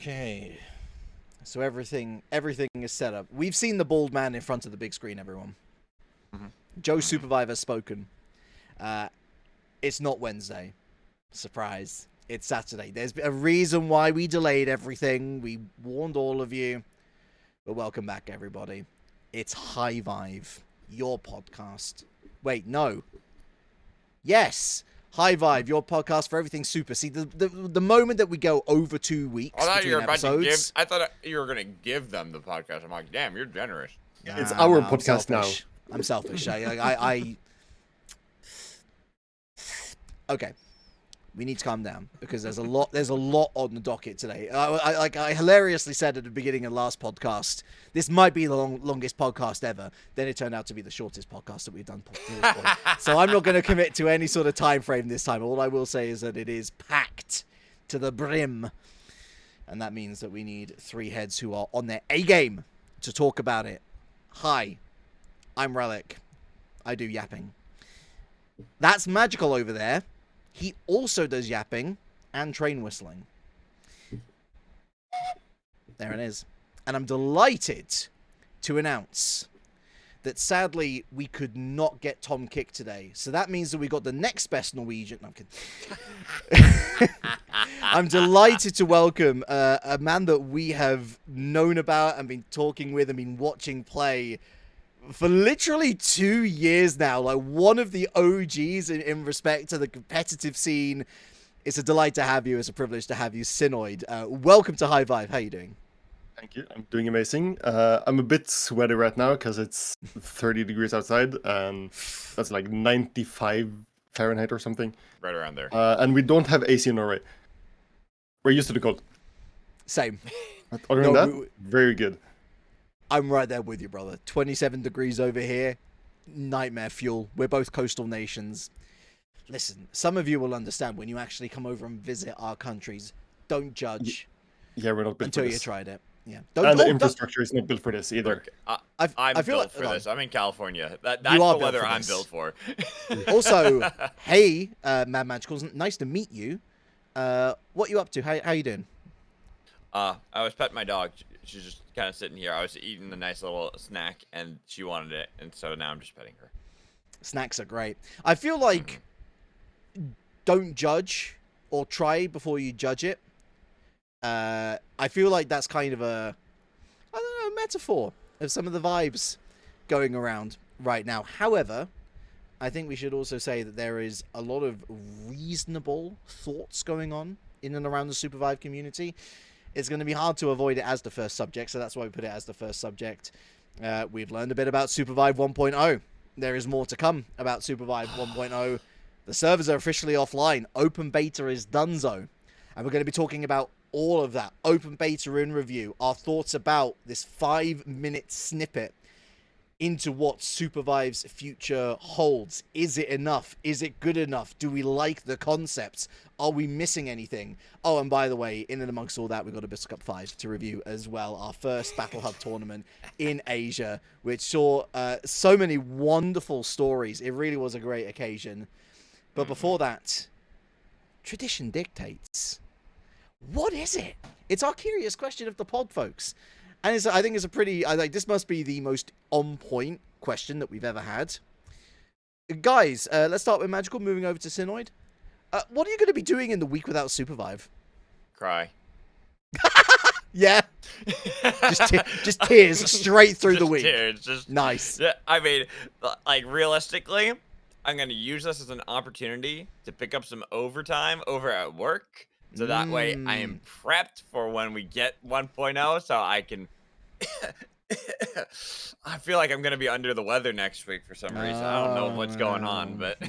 Okay. So everything is set up. We've seen the bald man in front of the big screen, everyone. Joe SUPERVIVE has spoken. It's not Wednesday. Surprise. It's Saturday. There's a reason why we delayed everything. We warned all of you. But welcome back, everybody. It's VIVE, your podcast. Wait, no. Yes. VIVE, your podcast for everything super. See, the moment that we go over 2 weeks I thought between you were about episodes, to give. I thought you were gonna give them the podcast. I'm like, damn, you're generous. It's our I'm podcast now. selfish. I'm selfish. Okay. We need to calm down because there's a lot on the docket today. I hilariously said at the beginning of the last podcast, this might be the longest podcast ever. Then it turned out to be the shortest podcast that we've done. So I'm not going to commit to any sort of time frame this time. All I will say is that it is packed to the brim. And that means that we need three heads who are on their A game to talk about it. Hi, I'm Relic. I do yapping. That's Magical over there. He also does yapping and train whistling. There it is. And I'm delighted to announce that sadly we could not get Tom Kick today. So that means that we got the next best Norwegian. No, I'm kidding. I'm delighted to welcome a man that we have known about and been talking with and been watching play for literally 2 years now, like one of the OGs in respect to the competitive scene. It's a delight to have you. It's a privilege to have you, Synoid. Welcome to VIVE. How are you doing? Thank you. I'm doing amazing. I'm a bit sweaty right now because it's 30 degrees outside, and that's like 95 Fahrenheit or something. Right around there. And we don't have AC in Norway. We're used to the cold. Same. Other than that, very good. I'm right there with you, brother. 27 degrees over here. Nightmare fuel. We're both coastal nations. Listen, some of you will understand when you actually come over and visit our countries. Don't judge. Yeah, we're not built until for you this. tried it. Yeah. And the infrastructure is not built for this either. Okay. I feel built like, for this. I'm in California. That's You are the built weather for I'm this. built for. Also, hey, Mad Magicals, nice to meet you. What you up to? How you doing? I was petting my dog. She's just kind of sitting here. I was eating a nice little snack, and she wanted it, and so now I'm just petting her. Snacks are great. I feel like don't judge or try before you judge it. I feel like that's kind of a, I don't know, metaphor of some of the vibes going around right now. However, I think we should also say that there is a lot of reasonable thoughts going on in and around the SUPERVIVE community. It's going to be hard to avoid it as the first subject, so that's why we put it as the first subject. We've learned a bit about SUPERVIVE 1.0. There is more to come about SUPERVIVE 1.0. The servers are officially offline. Open beta is donezo. And we're going to be talking about all of that. Open beta in review. Our thoughts about this 5-minute snippet into what SUPERVIVE's future holds. Is it enough? Is it good enough? Do we like the concepts? Are we missing anything? Oh, and by the way, in and amongst all that, we've got Abyssal Cup 5 to review as well. Our first Battle Hub tournament in Asia, which saw so many wonderful stories. It really was a great occasion. But before that, tradition dictates. What is it? It's our curious question of the pod, folks. And I think it's a pretty, this must be the most on-point question that we've ever had. Guys, let's start with Magical, moving over to Synoid. What are you going to be doing in the week without SUPERVIVE? Cry. Yeah. just tears straight through the week. Tears, nice. I mean, like, realistically, I'm going to use this as an opportunity to pick up some overtime over at work. So that way I am prepped for when we get 1.0 so I can... I feel like I'm going to be under the weather next week for some reason. I don't know what's going on, but...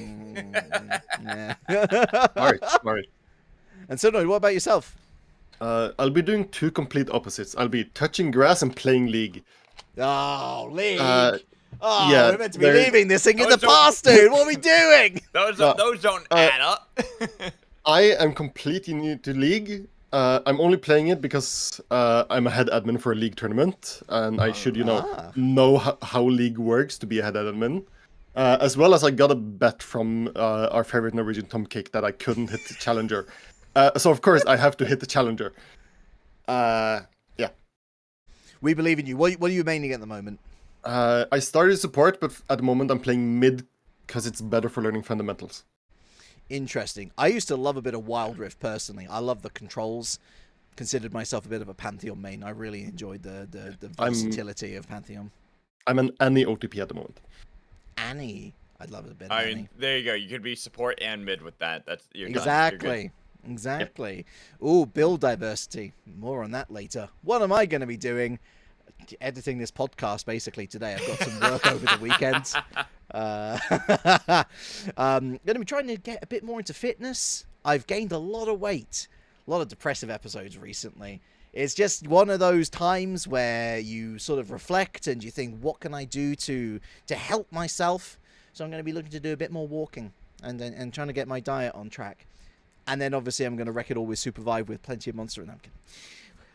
Smart. And so, what about yourself? I'll be doing two complete opposites. I'll be touching grass and playing League. Oh, League. Yeah, we're meant to be leaving this thing in the past, dude. What are we doing? Those don't add up. I am completely new to League. I'm only playing it because I'm a head admin for a League tournament, and I should, know how League works to be a head admin. As well as I got a bet from our favorite Norwegian Tom Kick that I couldn't hit the challenger. So of course I have to hit the challenger. Yeah. We believe in you. What are you maining at the moment? I started support, but at the moment I'm playing mid because it's better for learning fundamentals. Interesting. I used to love a bit of Wild Rift personally. I love the controls. Considered myself a bit of a Pantheon main. I really enjoyed the versatility of Pantheon. I'm an Annie OTP at the moment. Annie. I'd love a bit of I Annie. mean, there you go. You could be support and mid with that. That's you're done. Exactly. Exactly. Ooh, build diversity. More on that later. What am I going to be doing? Editing this podcast basically today. I've got some work over the weekend. Going to be trying to get a bit more into fitness. I've gained a lot of weight. A lot of depressive episodes recently. It's just one of those times where you sort of reflect and you think, what can I do to help myself? So I'm going to be looking to do a bit more walking and trying to get my diet on track. And then obviously I'm going to wreck it all with SUPERVIVE with plenty of Monster and Napkin.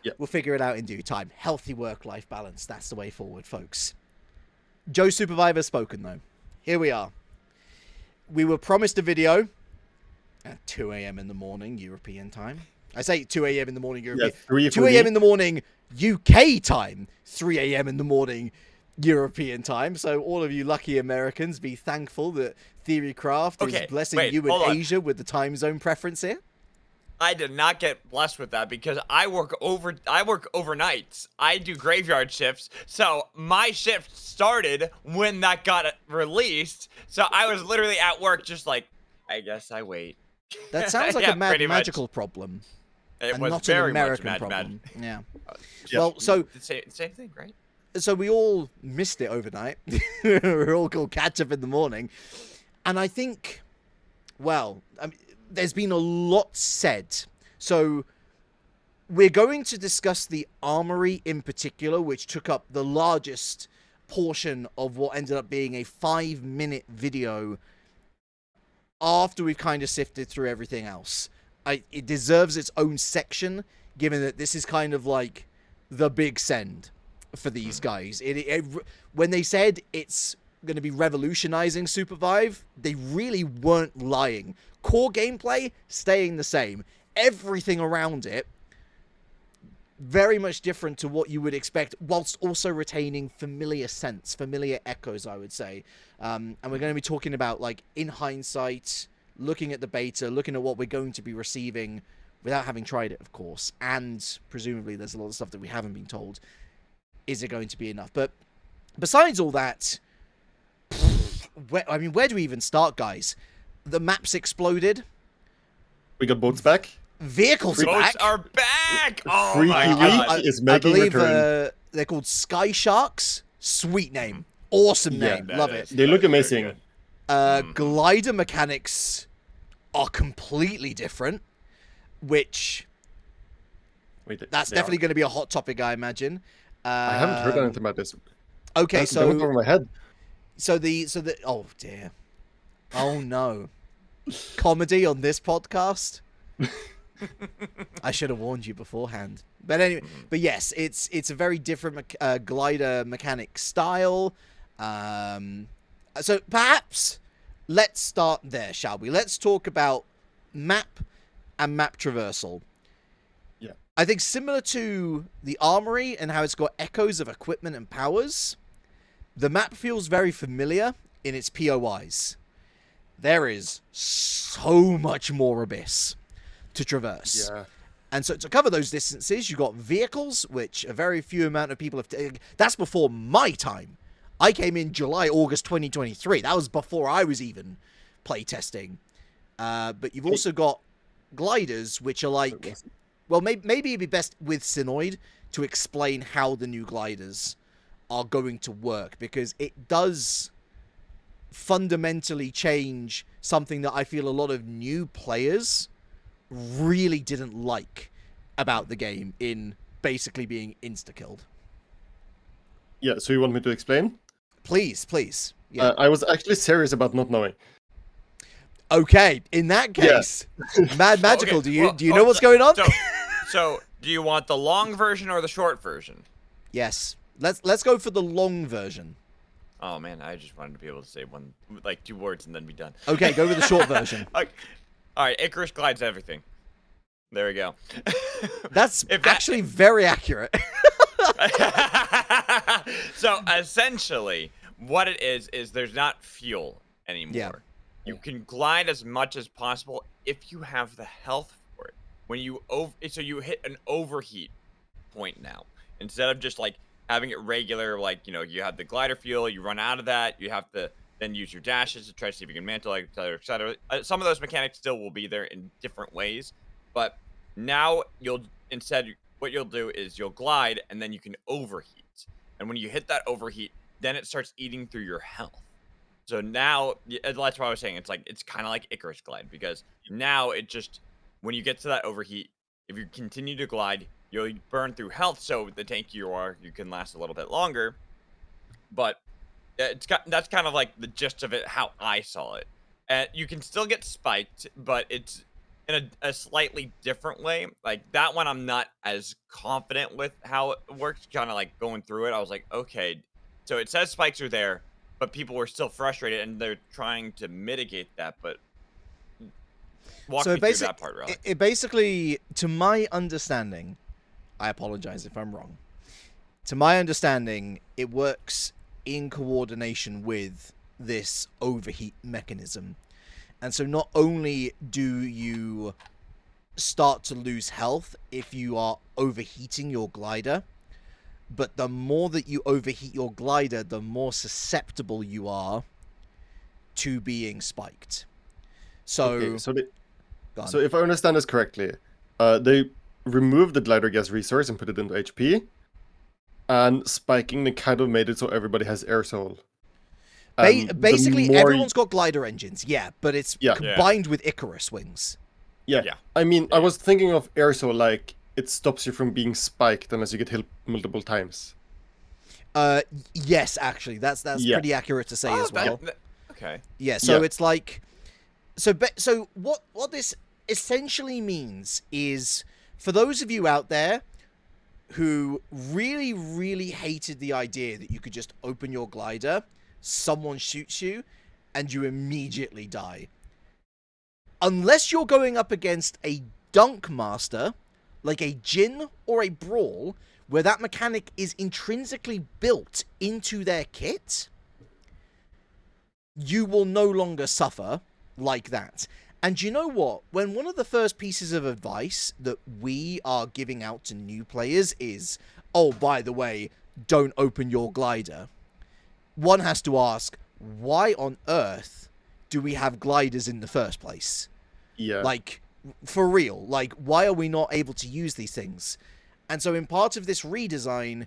Yeah. We'll figure it out in due time. Healthy work-life balance. That's the way forward, folks. Joe SUPERVIVE has spoken, though. Here we are. We were promised a video at 2 a.m. in the morning, European time. I say 2 a.m. in the morning, European. Yeah, 2 a.m. in the morning, UK time. 3 a.m. in the morning, European time. So all of you lucky Americans, be thankful that Theorycraft is blessing you in Asia with the time zone preference here. I did not get blessed with that because I work overnights. I do graveyard shifts. So my shift started when that got released. So I was literally at work just like, I guess I wait. That sounds like Yeah, a magical problem. It and was not very an American much problem. Yeah. Yeah. Well, so the same thing, right? so we all missed it overnight. We're all called catch up in the morning. And I think, well, I mean, there's been a lot said. So we're going to discuss the Armory in particular, which took up the largest portion of what ended up being a 5-minute video after we've kind of sifted through everything else. It deserves its own section, given that this is kind of like the big send for these guys. When they said it's going to be revolutionizing SUPERVIVE, they really weren't lying. Core gameplay staying the same. Everything around it very much different to what you would expect, whilst also retaining familiar echoes, I would say. And we're going to be talking about, like, in hindsight, looking at the beta, looking at what we're going to be receiving without having tried it, of course. And presumably there's a lot of stuff that we haven't been told. Is it going to be enough? But besides all that, where do we even start, guys? The map's exploded. We got boats back. Vehicles are back. Boats are back! Oh Freaky my Week god. is I making believe return. they're called Sky Sharks. Sweet name. Awesome Yeah, name. That Love is- it. They look that is amazing. very good. Glider mechanics are completely different, which Wait, that's they definitely are. going to be a hot topic, I imagine. I haven't heard anything about this. Okay, That's going over so my head. the oh dear, oh no, comedy on this podcast. I should have warned you beforehand. But anyway, but yes, it's a very different glider mechanic style. So perhaps let's start there, shall we? Let's talk about map and map traversal. Yeah. I think similar to the Armory and how it's got echoes of equipment and powers, the map feels very familiar in its POIs. There is so much more Abyss to traverse. Yeah. And so to cover those distances, you've got vehicles, which a very few amount of people have taken. That's before my time. I came in July, August 2023. That was before I was even playtesting. But you've also got gliders, which are like... Well, maybe it'd be best with Synoid to explain how the new gliders are going to work, because it does fundamentally change something that I feel a lot of new players really didn't like about the game in basically being insta-killed. Yeah, so you want me to explain? Please. Yeah. I was actually serious about not knowing. Okay, in that case, Mad Magical, Okay, do you know what's going on? So, do you want the long version or the short version? Yes. Let's go for the long version. Oh man, I just wanted to be able to say like 2 words and then be done. Okay, go with the short version. Okay. All right, Icarus glides everything. There we go. That's If actually very accurate. So essentially, what it is there's not fuel anymore. Yeah. You can glide as much as possible if you have the health for it. When you so you hit an overheat point now, instead of just like having it regular, like you have the glider fuel, you run out of that, you have to then use your dashes to try to see if you can mantle, et cetera, et cetera. Some of those mechanics still will be there in different ways, but now what you'll do is you'll glide and then you can overheat. And when you hit that overheat, then it starts eating through your health. So now, that's what I was saying. It's kind of like Icarus glide, because now when you get to that overheat, if you continue to glide, you'll burn through health. So the tankier you are, you can last a little bit longer. But that's kind of like the gist of it, how I saw it. And you can still get spiked, but it's in a slightly different way. Like that one, I'm not as confident with how it works. Kind of like going through it, I was like, okay, so it says spikes are there, but people were still frustrated, and they're trying to mitigate that. But walk me through that part, really. It basically, to my understanding, I apologize if I'm wrong. To my understanding, it works in coordination with this overheat mechanism. And so not only do you start to lose health if you are overheating your glider, but the more that you overheat your glider, the more susceptible you are to being spiked. So, okay, so if I understand this correctly, they removed the glider gas resource and put it into HP, and spiking the kind of made it so everybody has air soul. Basically, everyone's got glider engines, yeah, but it's combined with Icarus wings. Yeah. I mean, I was thinking of air soul like it stops you from being spiked unless you get hit multiple times. Yes, actually, that's pretty accurate to say as well. Okay. Yeah, so it's like, so what this essentially means is, for those of you out there who really, really hated the idea that you could just open your glider, someone shoots you, and you immediately die. Unless you're going up against a dunk master, like a Jin or a Brawl, where that mechanic is intrinsically built into their kit, you will no longer suffer like that. And you know what? When one of the first pieces of advice that we are giving out to new players is, oh, by the way, don't open your glider, one has to ask, why on earth do we have gliders in the first place? Yeah. Like, for real, like, why are we not able to use these things? And so in part of this redesign,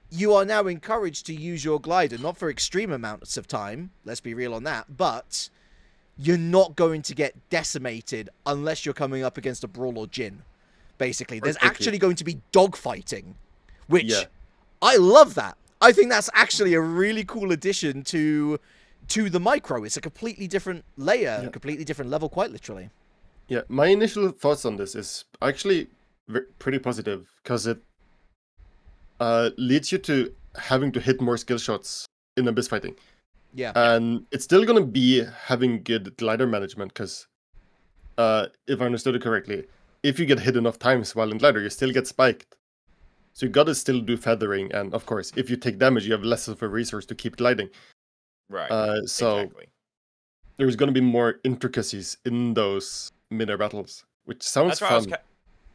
you are now encouraged to use your glider, not for extreme amounts of time, let's be real on that, but you're not going to get decimated unless you're coming up against a Brawl or Jin, basically. There's actually going to be dogfighting, which I love that. I think that's actually a really cool addition to the micro. It's a completely different layer, a completely different level, quite literally. Yeah, my initial thoughts on this is actually pretty positive, because it leads you to having to hit more skill shots in abyss fighting. Yeah. And it's still going to be having good glider management, because if I understood it correctly, if you get hit enough times while in glider, you still get spiked. So you gotta still do feathering, and of course, if you take damage, you have less of a resource to keep gliding. Right. So exactly. There's gonna be more intricacies in those mid-air battles, which sounds fun.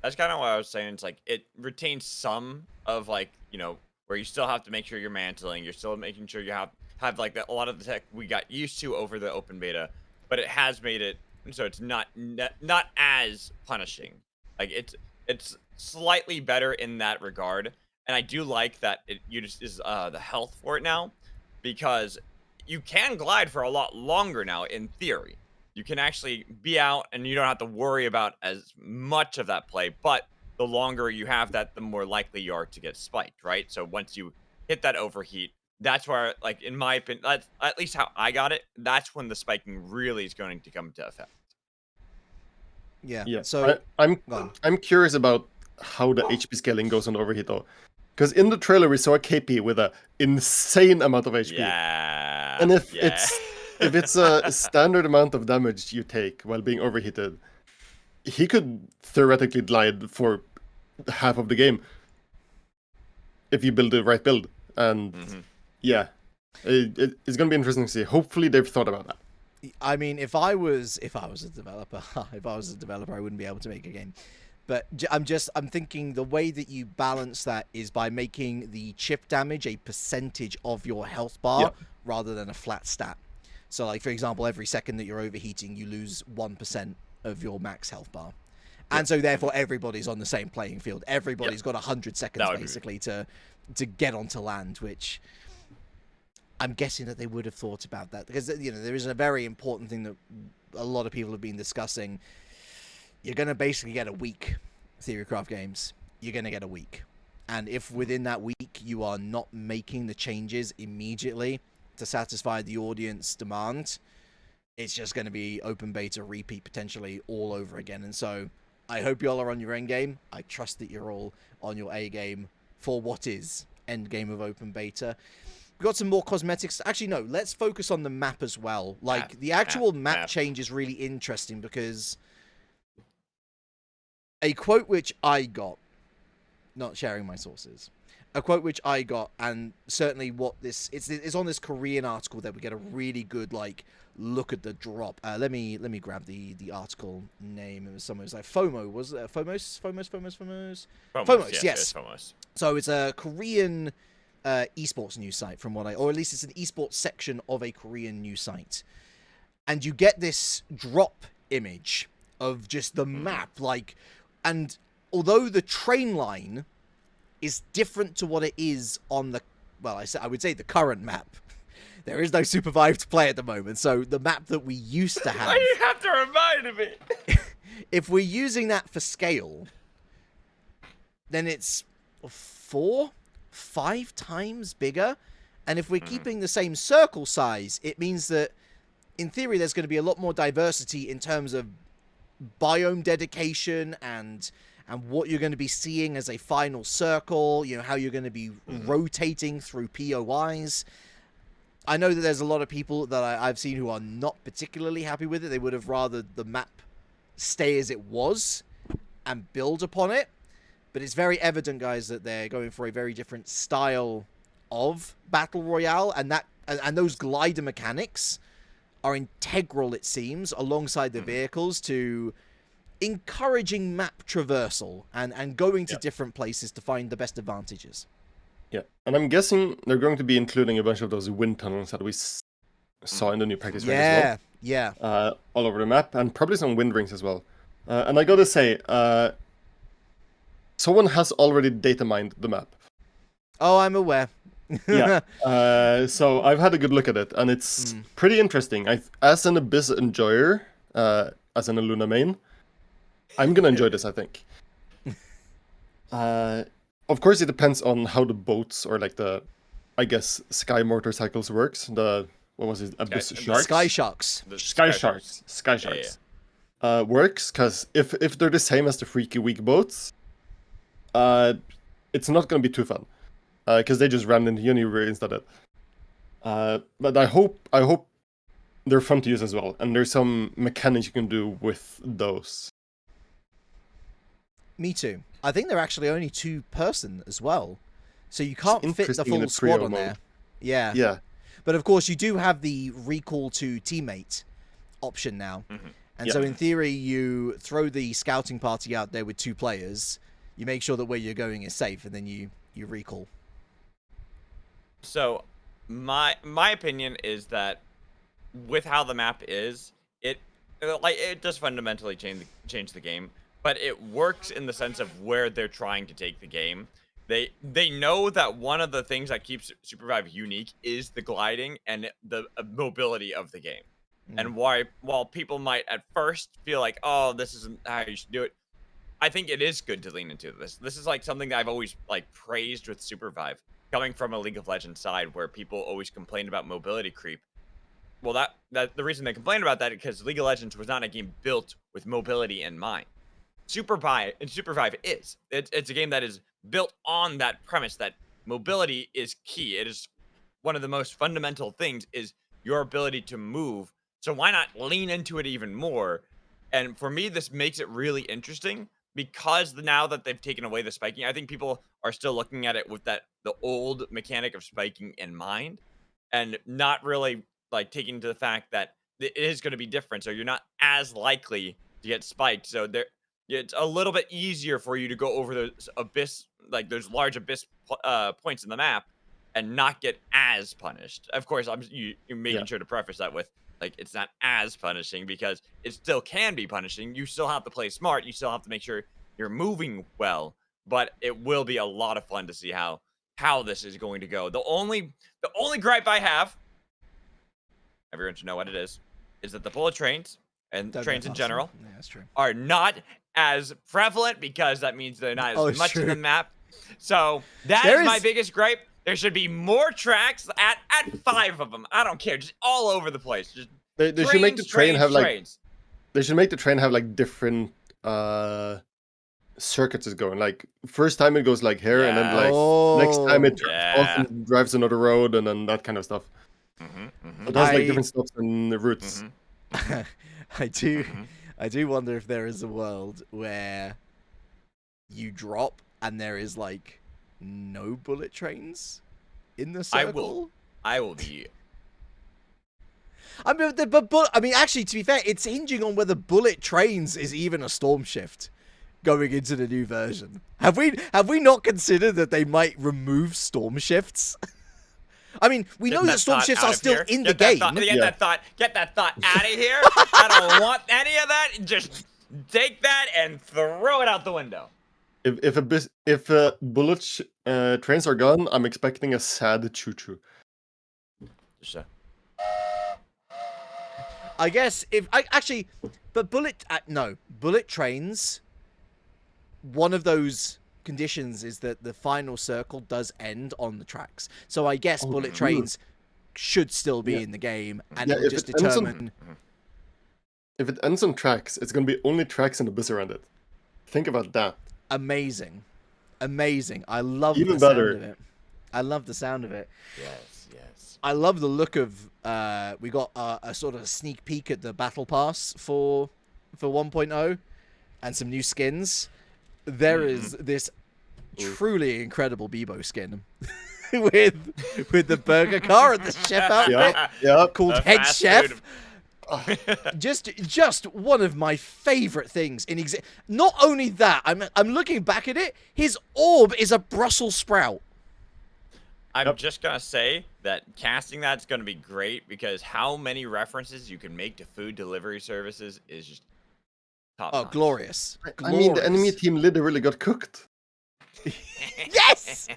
That's kind of what I was saying. It's like it retains some of, like, where you still have to make sure you're mantling. You're still making sure you have like a lot of the tech we got used to over the open beta, but it has made it so it's not as punishing. Like it's slightly better in that regard, and I do like that you just is the health for it now, because you can glide for a lot longer now. In theory, you can actually be out and you don't have to worry about as much of that play, but the longer you have that, the more likely you are to get spiked, right? So once you hit that overheat, that's where, like, in my opinion, that's at least how I got it, that's when the spiking really is going to come into effect. Yeah. So I'm curious about how the HP scaling goes on overheat, though, because in the trailer we saw a KP with an insane amount of HP. Yeah. And if it's a standard amount of damage you take while being overheated, he could theoretically glide for half of the game if you build the right build. And yeah, it's gonna be interesting to see. Hopefully they've thought about that. I mean, if I was a developer, I wouldn't be able to make a game. But I'm thinking the way that you balance that is by making the chip damage a percentage of your health bar rather than a flat stat. So, like, for example, every second that you're overheating, you lose 1% of your max health bar. And so, therefore, everybody's on the same playing field. Everybody's got 100 seconds, basically, to get onto land, which I'm guessing that they would have thought about that. Because, you know, there is a very important thing that a lot of people have been discussing. You're going to basically get a week, Theorycraft games. You're going to get a week. And if within that week you are not making the changes immediately to satisfy the audience demand, it's just going to be open beta repeat potentially all over again. And so I hope y'all are on your end game. I trust that you're all on your A game for what is end game of open beta. We've got some more cosmetics. Actually, no, let's focus on the map as well. Like, the actual map change is really interesting because a quote which I got, not sharing my sources, a quote which I got, and certainly what this, it's on this Korean article that we get a really good, like, look at the drop. Let me grab the article name. It was somewhere, it was like FOMO, was it? FOMOS? Yes. FOMOS. So it's a Korean esports news site, from what or at least it's an esports section of a Korean news site. And you get this drop image of just the map, like, and although the train line is different to what it is on the, well, I would say the current map. There is no SUPERVIVE to play at the moment, so the map that we used to have. Why do you have to remind me? If we're using that for scale, then it's 4-5 times bigger. And if we're keeping the same circle size, it means that, in theory, there's going to be a lot more diversity in terms of biome dedication and what you're going to be seeing as a final circle, you know, how you're going to be rotating through POIs. I know that there's a lot of people that I've seen who are not particularly happy with it. They would have rather the map stay as it was and build upon it. But it's very evident, guys, that they're going for a very different style of Battle Royale, and those glider mechanics are integral, it seems, alongside the vehicles to encouraging map traversal and going to different places to find the best advantages. Yeah, and I'm guessing they're going to be including a bunch of those wind tunnels that we saw in the new practice range as well. All over the map, and probably some wind rings as well. And I gotta say, someone has already data mined the map. Oh, I'm aware. Yeah. So I've had a good look at it, and it's pretty interesting. As an Abyss enjoyer, as an Aluna main, I'm gonna enjoy this, I think. Of course, it depends on how the boats, or like the, I guess, sky motorcycles works. The, what was it? Abyss Sharks? Sky Sharks. Sky Sharks. Works, because if they're the same as the Freaky Week boats, it's not gonna be too fun. Because they just ran into Unity instead of. But I hope they're fun to use as well, and there's some mechanics you can do with those. Me too. I think they're actually only 2-person as well, so you can't fit the full squad on there. Yeah. But of course, you do have the recall to teammate option now, and so in theory, you throw the scouting party out there with 2 players. You make sure that where you're going is safe, and then you recall. So, my opinion is that with how the map is, it does fundamentally change the game, but it works in the sense of where they're trying to take the game. They know that one of the things that keeps SUPERVIVE unique is the gliding and the mobility of the game. And while people might at first feel like, oh, this isn't how you should do it, I think it is good to lean into this. This is like something that I've always like praised with SUPERVIVE. Coming from a League of Legends side where people always complain about mobility creep. Well, that the reason they complain about that is because League of Legends was not a game built with mobility in mind. SUPERVIVE is. It's a game that is built on that premise that mobility is key. It is one of the most fundamental things is your ability to move. So why not lean into it even more And for me, this makes it really interesting because now that they've taken away the spiking, I think people are still looking at it with the old mechanic of spiking in mind, and not really like taking to the fact that it is going to be different. So you're not as likely to get spiked. So it's a little bit easier for you to go over those those large abyss points in the map and not get as punished. Of course, you're making sure to preface that with like it's not as punishing because it still can be punishing. You still have to play smart. You still have to make sure you're moving well. But it will be a lot of fun to see how this is going to go. The only gripe I have, everyone should know what it is that the bullet trains and trains in general that's true. are not as prevalent because that means they're not as much in the map. So that is my biggest gripe. There should be more tracks at 5 of them. I don't care, just all over the place. Just they should make the train have like they should make the train have like different circuits is going. Like first time it goes like here, and then like next time it turns off and drives another road, and then that kind of stuff. It has like different stops and the routes. I do wonder if there is a world where you drop and there is like no bullet trains in the circle. I will be. I mean, actually, to be fair, it's hinging on whether bullet trains is even a storm shift going into the new version. Have we not considered that they might remove storm shifts? I mean, we know that storm shifts are still in the game. Get that thought out of here. I don't want any of that. Just take that and throw it out the window. If bullet trains are gone, I'm expecting a sad choo-choo. Sure. I guess but bullet trains. One of those conditions is that the final circle does end on the tracks. So I guess bullet trains should still be in the game, and it will just determine. If it ends on tracks, it's going to be only tracks and abyss around it. Think about that. Amazing. I love Even the sound better. of it. I love the sound of it. Yes. I love the look of. We got a sort of a sneak peek at the battle pass for 1.0, and some new skins. There is this truly incredible Bebo skin with the burger car and the chef outfit called Head Chef. Just one of my favorite things in not only that, I'm looking back at it, his orb is a Brussels sprout. I'm just gonna say that casting that's gonna be great because how many references you can make to food delivery services is just top notch. Glorious. I mean, the enemy team literally got cooked. Yes.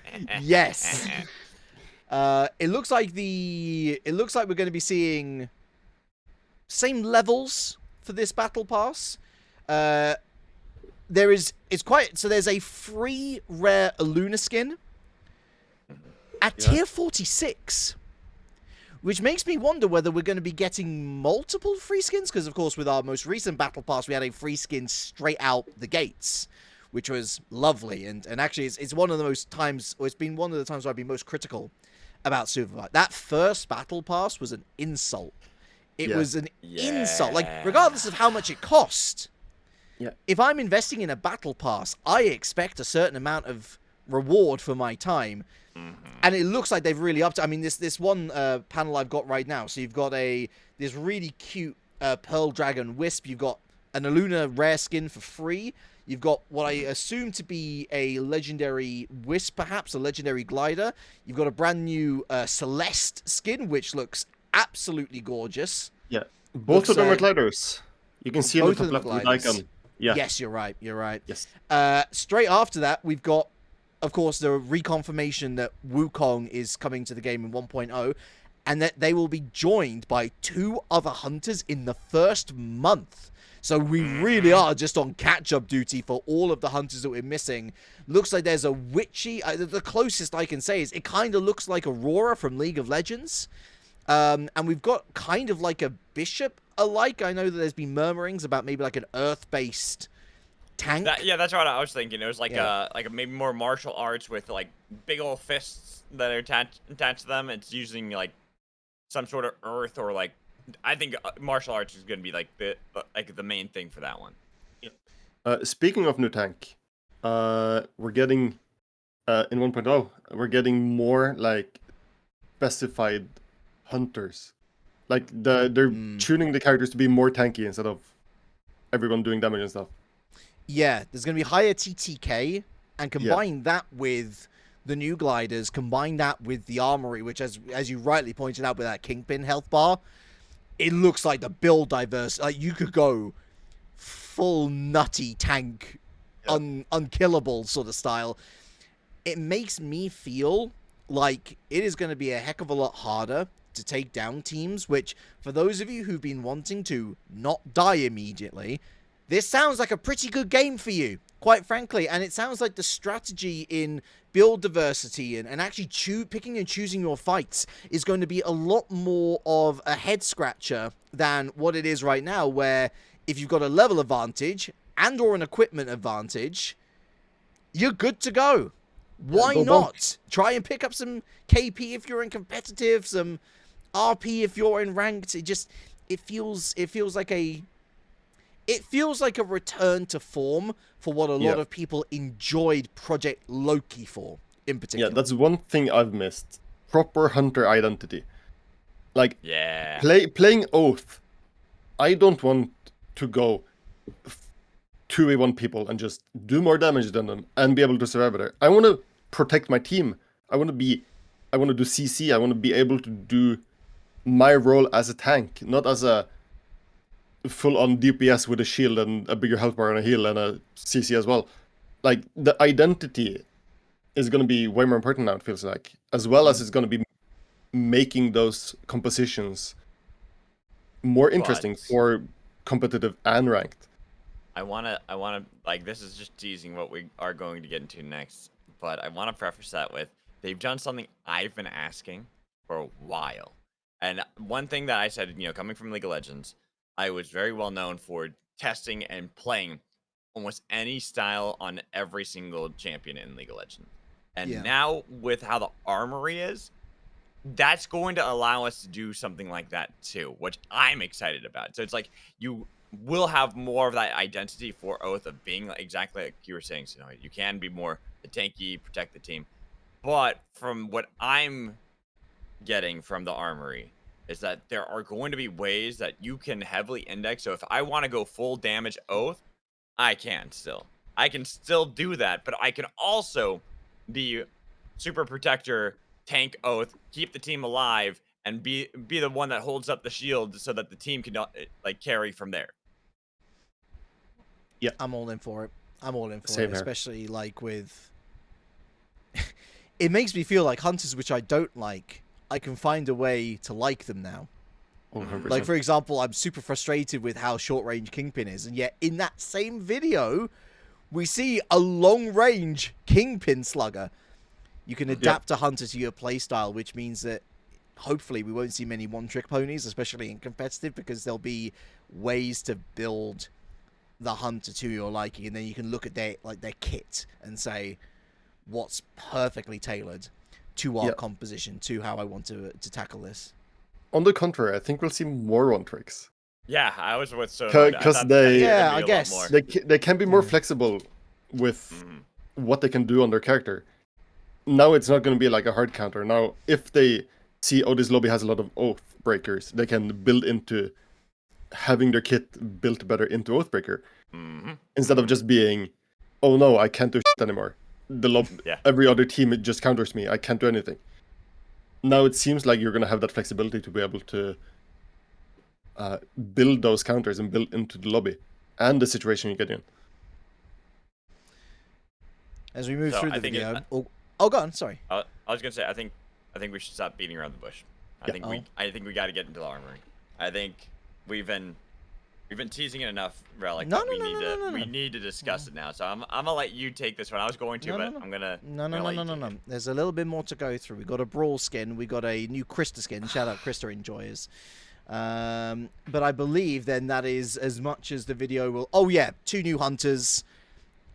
It looks like we're going to be seeing same levels for this battle pass. There's a free rare Aluna skin at tier 46, which makes me wonder whether we're going to be getting multiple free skins, because of course with our most recent battle pass we had a free skin straight out the gates, which was lovely, and actually it's one of the most times, or it's been one of the times where I've been most critical about SUPERVIVE. That first battle pass was an insult. It was an insult. Like, regardless of how much it cost, if I'm investing in a battle pass, I expect a certain amount of reward for my time. And it looks like they've really upped it. I mean, this one panel I've got right now. So you've got this really cute Pearl Dragon Wisp. You've got an Aluna rare skin for free. You've got what I assume to be a legendary Wisp, perhaps a legendary glider. You've got a brand new Celeste skin, which looks absolutely gorgeous. Yeah, both of them are gliders. You can see in the top left of the icon. Yeah. Yes, you're right. Yes. Straight after that, we've got, of course, the reconfirmation that Wukong is coming to the game in 1.0, and that they will be joined by 2 other hunters in the first month. So we really are just on catch-up duty for all of the hunters that we're missing. Looks like there's a witchy. The closest I can say is it kind of looks like Aurora from League of Legends. And we've got kind of like a bishop alike. I know that there's been murmurings about maybe like an earth-based tank. That's what I was thinking. It was like a maybe more martial arts with like big old fists that are attached to them. It's using like some sort of earth or like I think martial arts is going to be like the main thing for that one. Speaking of new tank, we're getting in 1.0, we're getting more like specified hunters. Like they're tuning the characters to be more tanky instead of everyone doing damage and stuff. Yeah, there's going to be higher TTK, and combine that with the new gliders, combine that with the armory, which, as you rightly pointed out, with that Kingpin health bar, it looks like the build diverse. Like, you could go full nutty tank, unkillable sort of style. It makes me feel like it is going to be a heck of a lot harder to take down teams, which, for those of you who've been wanting to not die immediately, this sounds like a pretty good game for you, quite frankly. And it sounds like the strategy in build diversity and actually picking and choosing your fights is going to be a lot more of a head scratcher than what it is right now, where if you've got a level advantage and or an equipment advantage, you're good to go. Why not? Try and pick up some KP if you're in competitive, some RP if you're in ranked. It feels like a return to form for what a lot of people enjoyed Project Loki for, in particular. Yeah, that's one thing I've missed. Proper hunter identity. Like, playing Oath, I don't want to go 2v1 people and just do more damage than them and be able to survive there. I want to protect my team. I want to do CC. I want to be able to do my role as a tank, not as a full-on DPS with a shield and a bigger health bar and a heal and a CC as well. Like, the identity is going to be way more important now, it feels like, as well as it's going to be making those compositions more interesting for competitive and ranked. I wanna like, this is just teasing what we are going to get into next, but I want to preface that with, they've done something I've been asking for a while. And one thing that I said, coming from League of Legends, I was very well known for testing and playing almost any style on every single champion in League of Legends. And now with how the Armory is, that's going to allow us to do something like that too, which I'm excited about. So it's like, you will have more of that identity for Oath of being exactly like you were saying. So you can be more the tanky, protect the team. But from what I'm getting from the Armory is that there are going to be ways that you can heavily index. So if I want to go full damage Oath, I can still do that, but I can also be super protector, tank Oath, keep the team alive, and be the one that holds up the shield so that the team can like carry from there. Yeah, I'm all in for it. Especially like with it makes me feel like hunters which I don't like, I can find a way to like them now. 100%. Like, for example, I'm super frustrated with how short-range Kingpin is, and yet in that same video, we see a long-range Kingpin slugger. You can adapt a hunter to your playstyle, which means that hopefully we won't see many one-trick ponies, especially in competitive, because there'll be ways to build the hunter to your liking, and then you can look at their kit and say what's perfectly tailored to our composition, to how I want to tackle this. On the contrary, I think we'll see more one tricks. Yeah, I was with so because I guess they can be more flexible with what they can do on their character. Now it's not going to be like a hard counter. Now, if they see, this lobby has a lot of Oath breakers, they can build into having their kit built better into Oathbreaker, instead of just being, oh no, I can't do shit anymore. Every other team just counters me. I can't do anything. Now it seems like you're going to have that flexibility to be able to build those counters and build into the lobby and the situation you get in. As we move through the video, go on. Sorry. I was going to say, I think we should stop beating around the bush. I think we got to get into the Armory. I think we've been teasing it enough, Relic. We need to discuss it now. So I'm gonna let you take this one. I was going to, I'm gonna. No. There's a little bit more to go through. We got a Brawl skin. We got a new Krista skin. Shout out Krista enjoyers. But I believe then that is as much as the video will. Oh yeah, 2 new hunters.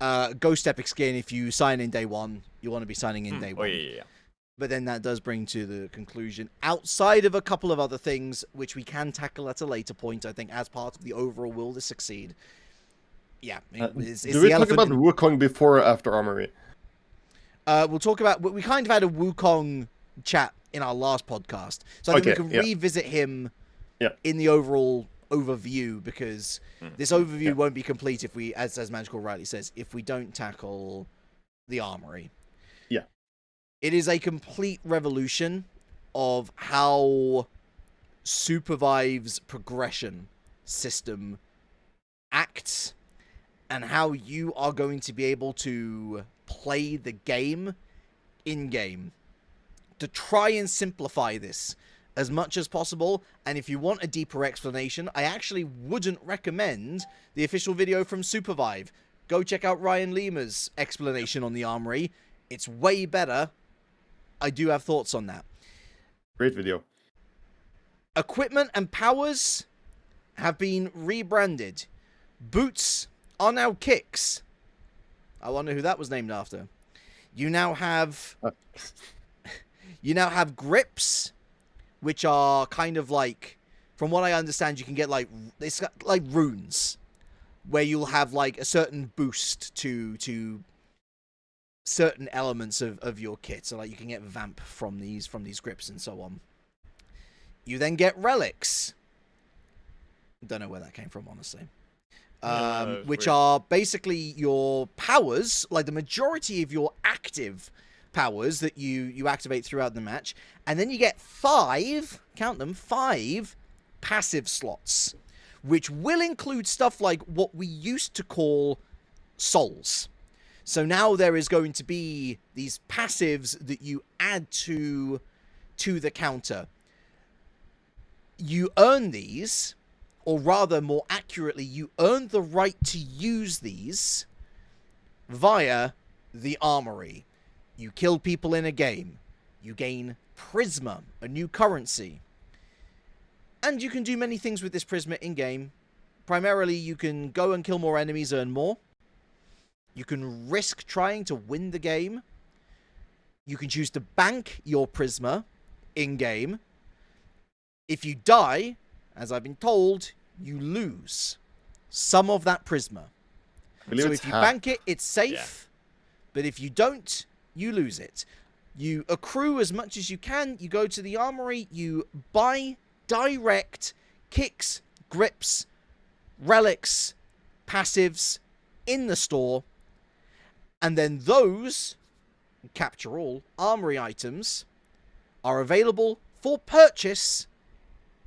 Ghost epic skin. If you sign in day 1, you want to be signing in day 1. Yeah. But then that does bring to the conclusion, outside of a couple of other things, which we can tackle at a later point, I think, as part of the overall will to succeed. Yeah. It's do we talk about Wukong before or after Armory? We'll talk about... We kind of had a Wukong chat in our last podcast. So I think we can revisit him in the overall overview, because this overview won't be complete if we, as Magical rightly says, if we don't tackle the Armory. Yeah. It is a complete revolution of how SUPERVIVE's progression system acts and how you are going to be able to play the game in-game. To try and simplify this as much as possible, and if you want a deeper explanation, I actually wouldn't recommend the official video from SUPERVIVE. Go check out Ryan Lima's explanation on the Armory. It's way better. I do have thoughts on that. Great video. Equipment and powers have been rebranded. Boots are now kicks. I wonder who that was named after. You now have... You now have grips, which are kind of like, from what I understand, you can get like, it's like runes, where you'll have like a certain boost to certain elements of your kit. So like you can get vamp from these grips and so on. You then get relics. Don't know where that came from, honestly. Which are basically your powers, like the majority of your active powers that you activate throughout the match, and then you get 5, count them, 5 passive slots, which will include stuff like what we used to call souls. So now there is going to be these passives that you add to the counter. You earn these, or rather more accurately, you earn the right to use these via the Armory. You kill people in a game. You gain Prisma, a new currency. And you can do many things with this Prisma in-game. Primarily, you can go and kill more enemies, earn more. You can risk trying to win the game. You can choose to bank your Prisma in-game. If you die, as I've been told, you lose some of that Prisma. So if you bank it, it's safe. Yeah. But if you don't, you lose it. You accrue as much as you can. You go to the Armory. You buy direct kicks, grips, relics, passives in the store. And then those, capture all, Armory items are available for purchase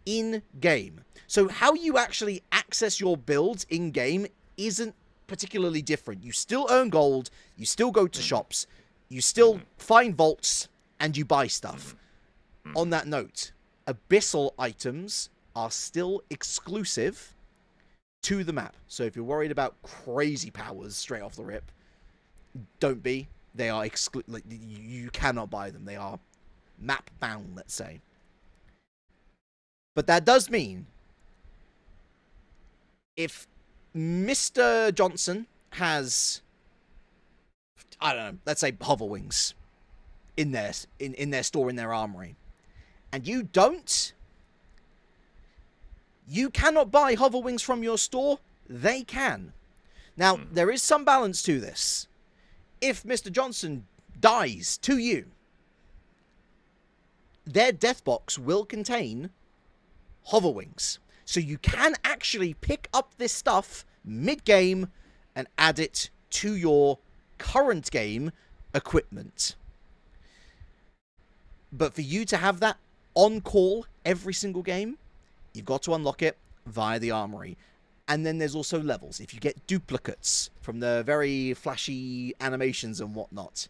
in-game. So how you actually access your builds in-game isn't particularly different. You still earn gold. You still go to shops. You still find vaults, and you buy stuff. On that note, Abyssal items are still exclusive to the map. So if you're worried about crazy powers straight off the rip, don't be. They are like, you cannot buy them. They are map bound, let's say. But that does mean if Mr. Johnson has, I don't know, let's say hover wings in their store, in their Armory, and you don't, you cannot buy hover wings from your store. They can. Now, there is some balance to this. If Mr. Johnson dies to you, their death box will contain hover wings. So you can actually pick up this stuff mid-game and add it to your current game equipment. But for you to have that on call every single game, you've got to unlock it via the Armory. And then there's also levels. If you get duplicates from the very flashy animations and whatnot,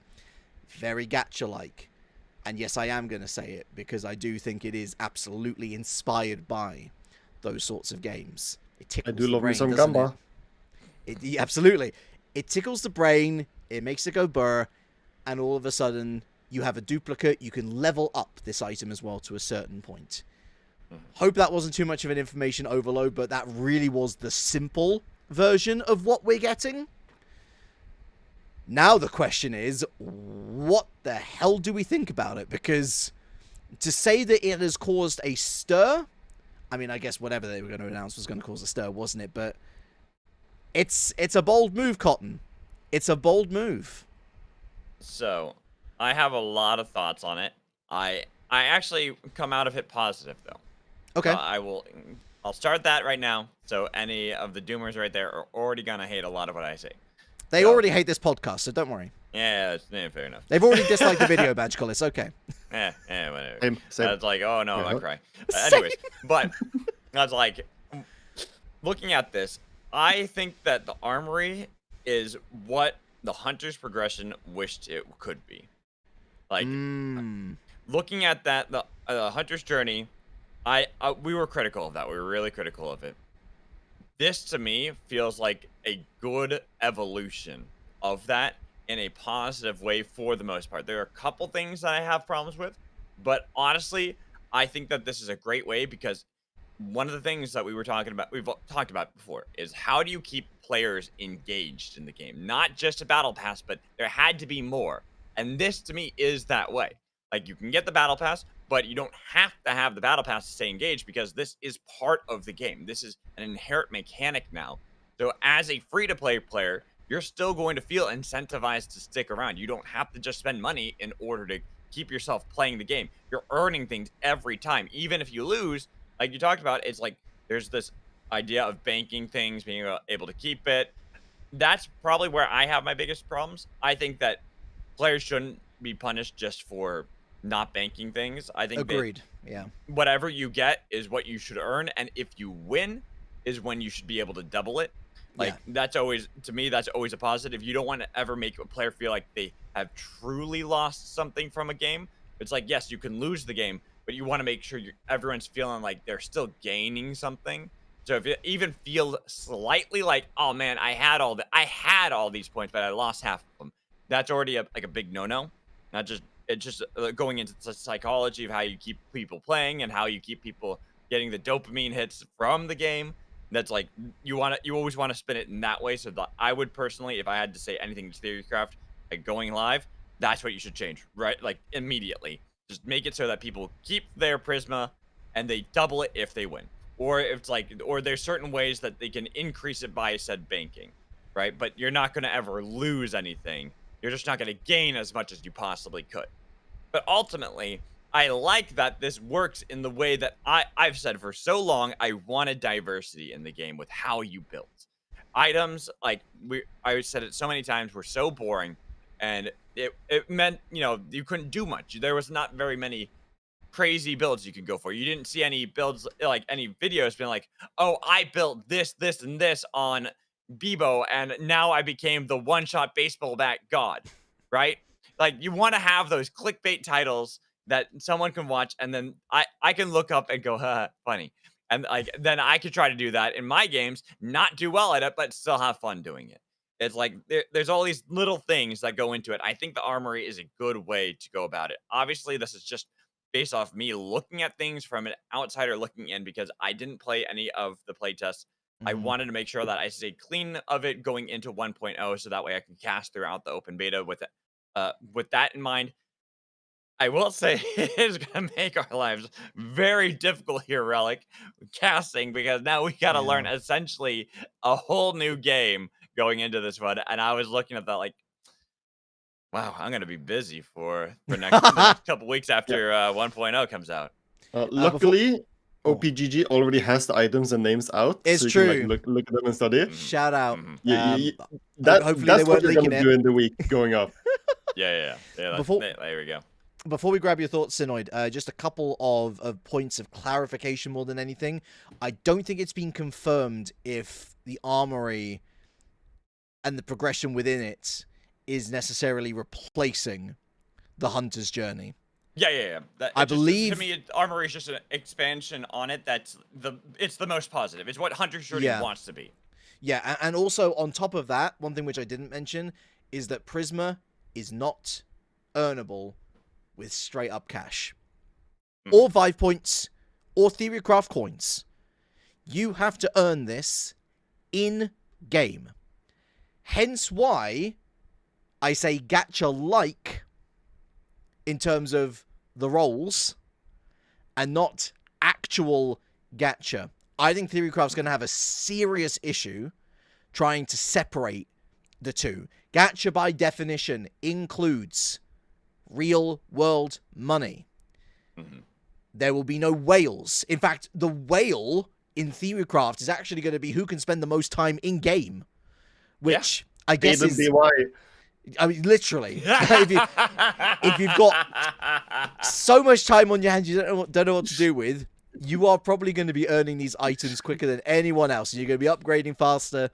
very gacha-like. And yes, I am going to say it, because I do think it is absolutely inspired by those sorts of games. It tickles I do the love brain, me some doesn't Gamba. It, absolutely. It tickles the brain, it makes it go burr, and all of a sudden, you have a duplicate. You can level up this item as well to a certain point. Hope that wasn't too much of an information overload, but that really was the simple version of what we're getting. Now the question is, what the hell do we think about it? Because to say that it has caused a stir, I mean, I guess whatever they were going to announce was going to cause a stir, wasn't it? But it's a bold move, Cotton. It's a bold move. So, I have a lot of thoughts on it. I actually come out of it positive, though. Okay. I'll start that right now. So any of the doomers right there are already gonna hate a lot of what I say. They already hate this podcast, so don't worry. Yeah, fair enough. They've already disliked the video, Badgecull. It's okay. Whatever. Same. It's like, oh no, I'm crying. Same. Anyways, but I was like, looking at this, I think that the Armory is what the Hunter's progression wished it could be. Like, looking at that, the Hunter's journey, we were critical of that. We were really critical of it. This, to me, feels like a good evolution of that in a positive way for the most part. There are a couple things that I have problems with, but honestly, I think that this is a great way because one of the things that we've talked about before, is how do you keep players engaged in the game? Not just a battle pass, but there had to be more. And this, to me, is that way. Like, you can get the battle pass, but you don't have to have the battle pass to stay engaged because this is part of the game. This is an inherent mechanic now. So as a free-to-play player, you're still going to feel incentivized to stick around. You don't have to just spend money in order to keep yourself playing the game. You're earning things every time. Even if you lose, like you talked about, it's like there's this idea of banking things, being able to keep it. That's probably where I have my biggest problems. I think that players shouldn't be punished just for not banking things. I think agreed. Yeah. Whatever you get is what you should earn, and if you win is when you should be able to double it. Like, that's always, to me, that's always a positive. You don't want to ever make a player feel like they have truly lost something from a game. It's like, yes, you can lose the game, but you want to make sure everyone's feeling like they're still gaining something. So if you even feel slightly like, oh man, I had all these points, but I lost half of them, that's already a big no-no. It's just going into the psychology of how you keep people playing and how you keep people getting the dopamine hits from the game. That's like, you always want to spin it in that way. So I would personally, if I had to say anything to Theorycraft, like going live, that's what you should change, right? Like immediately, just make it so that people keep their Prisma and they double it if they win. Or if it's like, or there's certain ways that they can increase it by said banking, right? But you're not going to ever lose anything. You're just not going to gain as much as you possibly could. But ultimately, I like that this works in the way that I've said for so long. I wanted diversity in the game with how you built items. Like I said it so many times, were so boring, and it meant, you know, you couldn't do much. There was not very many crazy builds you could go for. You didn't see any builds, like any videos being like, oh, I built this, this, and this on Bebo, and now I became the one-shot baseball bat god, right? Like, you want to have those clickbait titles that someone can watch, and then I can look up and go, haha, funny. And like, then I could try to do that in my games, not do well at it, but still have fun doing it. It's like, there's all these little things that go into it. I think the Armory is a good way to go about it. Obviously, this is just based off me looking at things from an outsider looking in, because I didn't play any of the playtests. I wanted to make sure that I stayed clean of it going into 1.0, so that way I can cast throughout the open beta with that in mind. I will say it is going to make our lives very difficult here, Relic, casting, because now we got to learn essentially a whole new game going into this one. And I was looking at that like, wow, I'm going to be busy for the next couple weeks after 1.0 comes out. Luckily, OPGG already has the items and names out. It's so you true. Can, like, look at them and study. Shout out. Hopefully that's what you're going to do in the week going up. Yeah. There we go. Before we grab your thoughts, Synoid, just a couple of points of clarification more than anything. I don't think it's been confirmed if the Armory and the progression within it is necessarily replacing the Hunter's Journey. Yeah. I believe, to me, Armory is just an expansion on it. It's the most positive. It's what Hunter's Journey wants to be. Yeah, and also on top of that, one thing which I didn't mention is that Prisma is not earnable with straight up cash or VIVE points or Theorycraft coins. You have to earn this in game. Hence why I say gacha like in terms of the roles and not actual gacha. I think Theorycraft's going to have a serious issue trying to separate the two. Gacha, by definition, includes real world money. Mm-hmm. There will be no whales. In fact, the whale in Theorycraft is actually going to be who can spend the most time in game, which I guess is. BY. I mean, literally, if you've got so much time on your hands you don't know what to do with, you are probably going to be earning these items quicker than anyone else, and you're going to be upgrading faster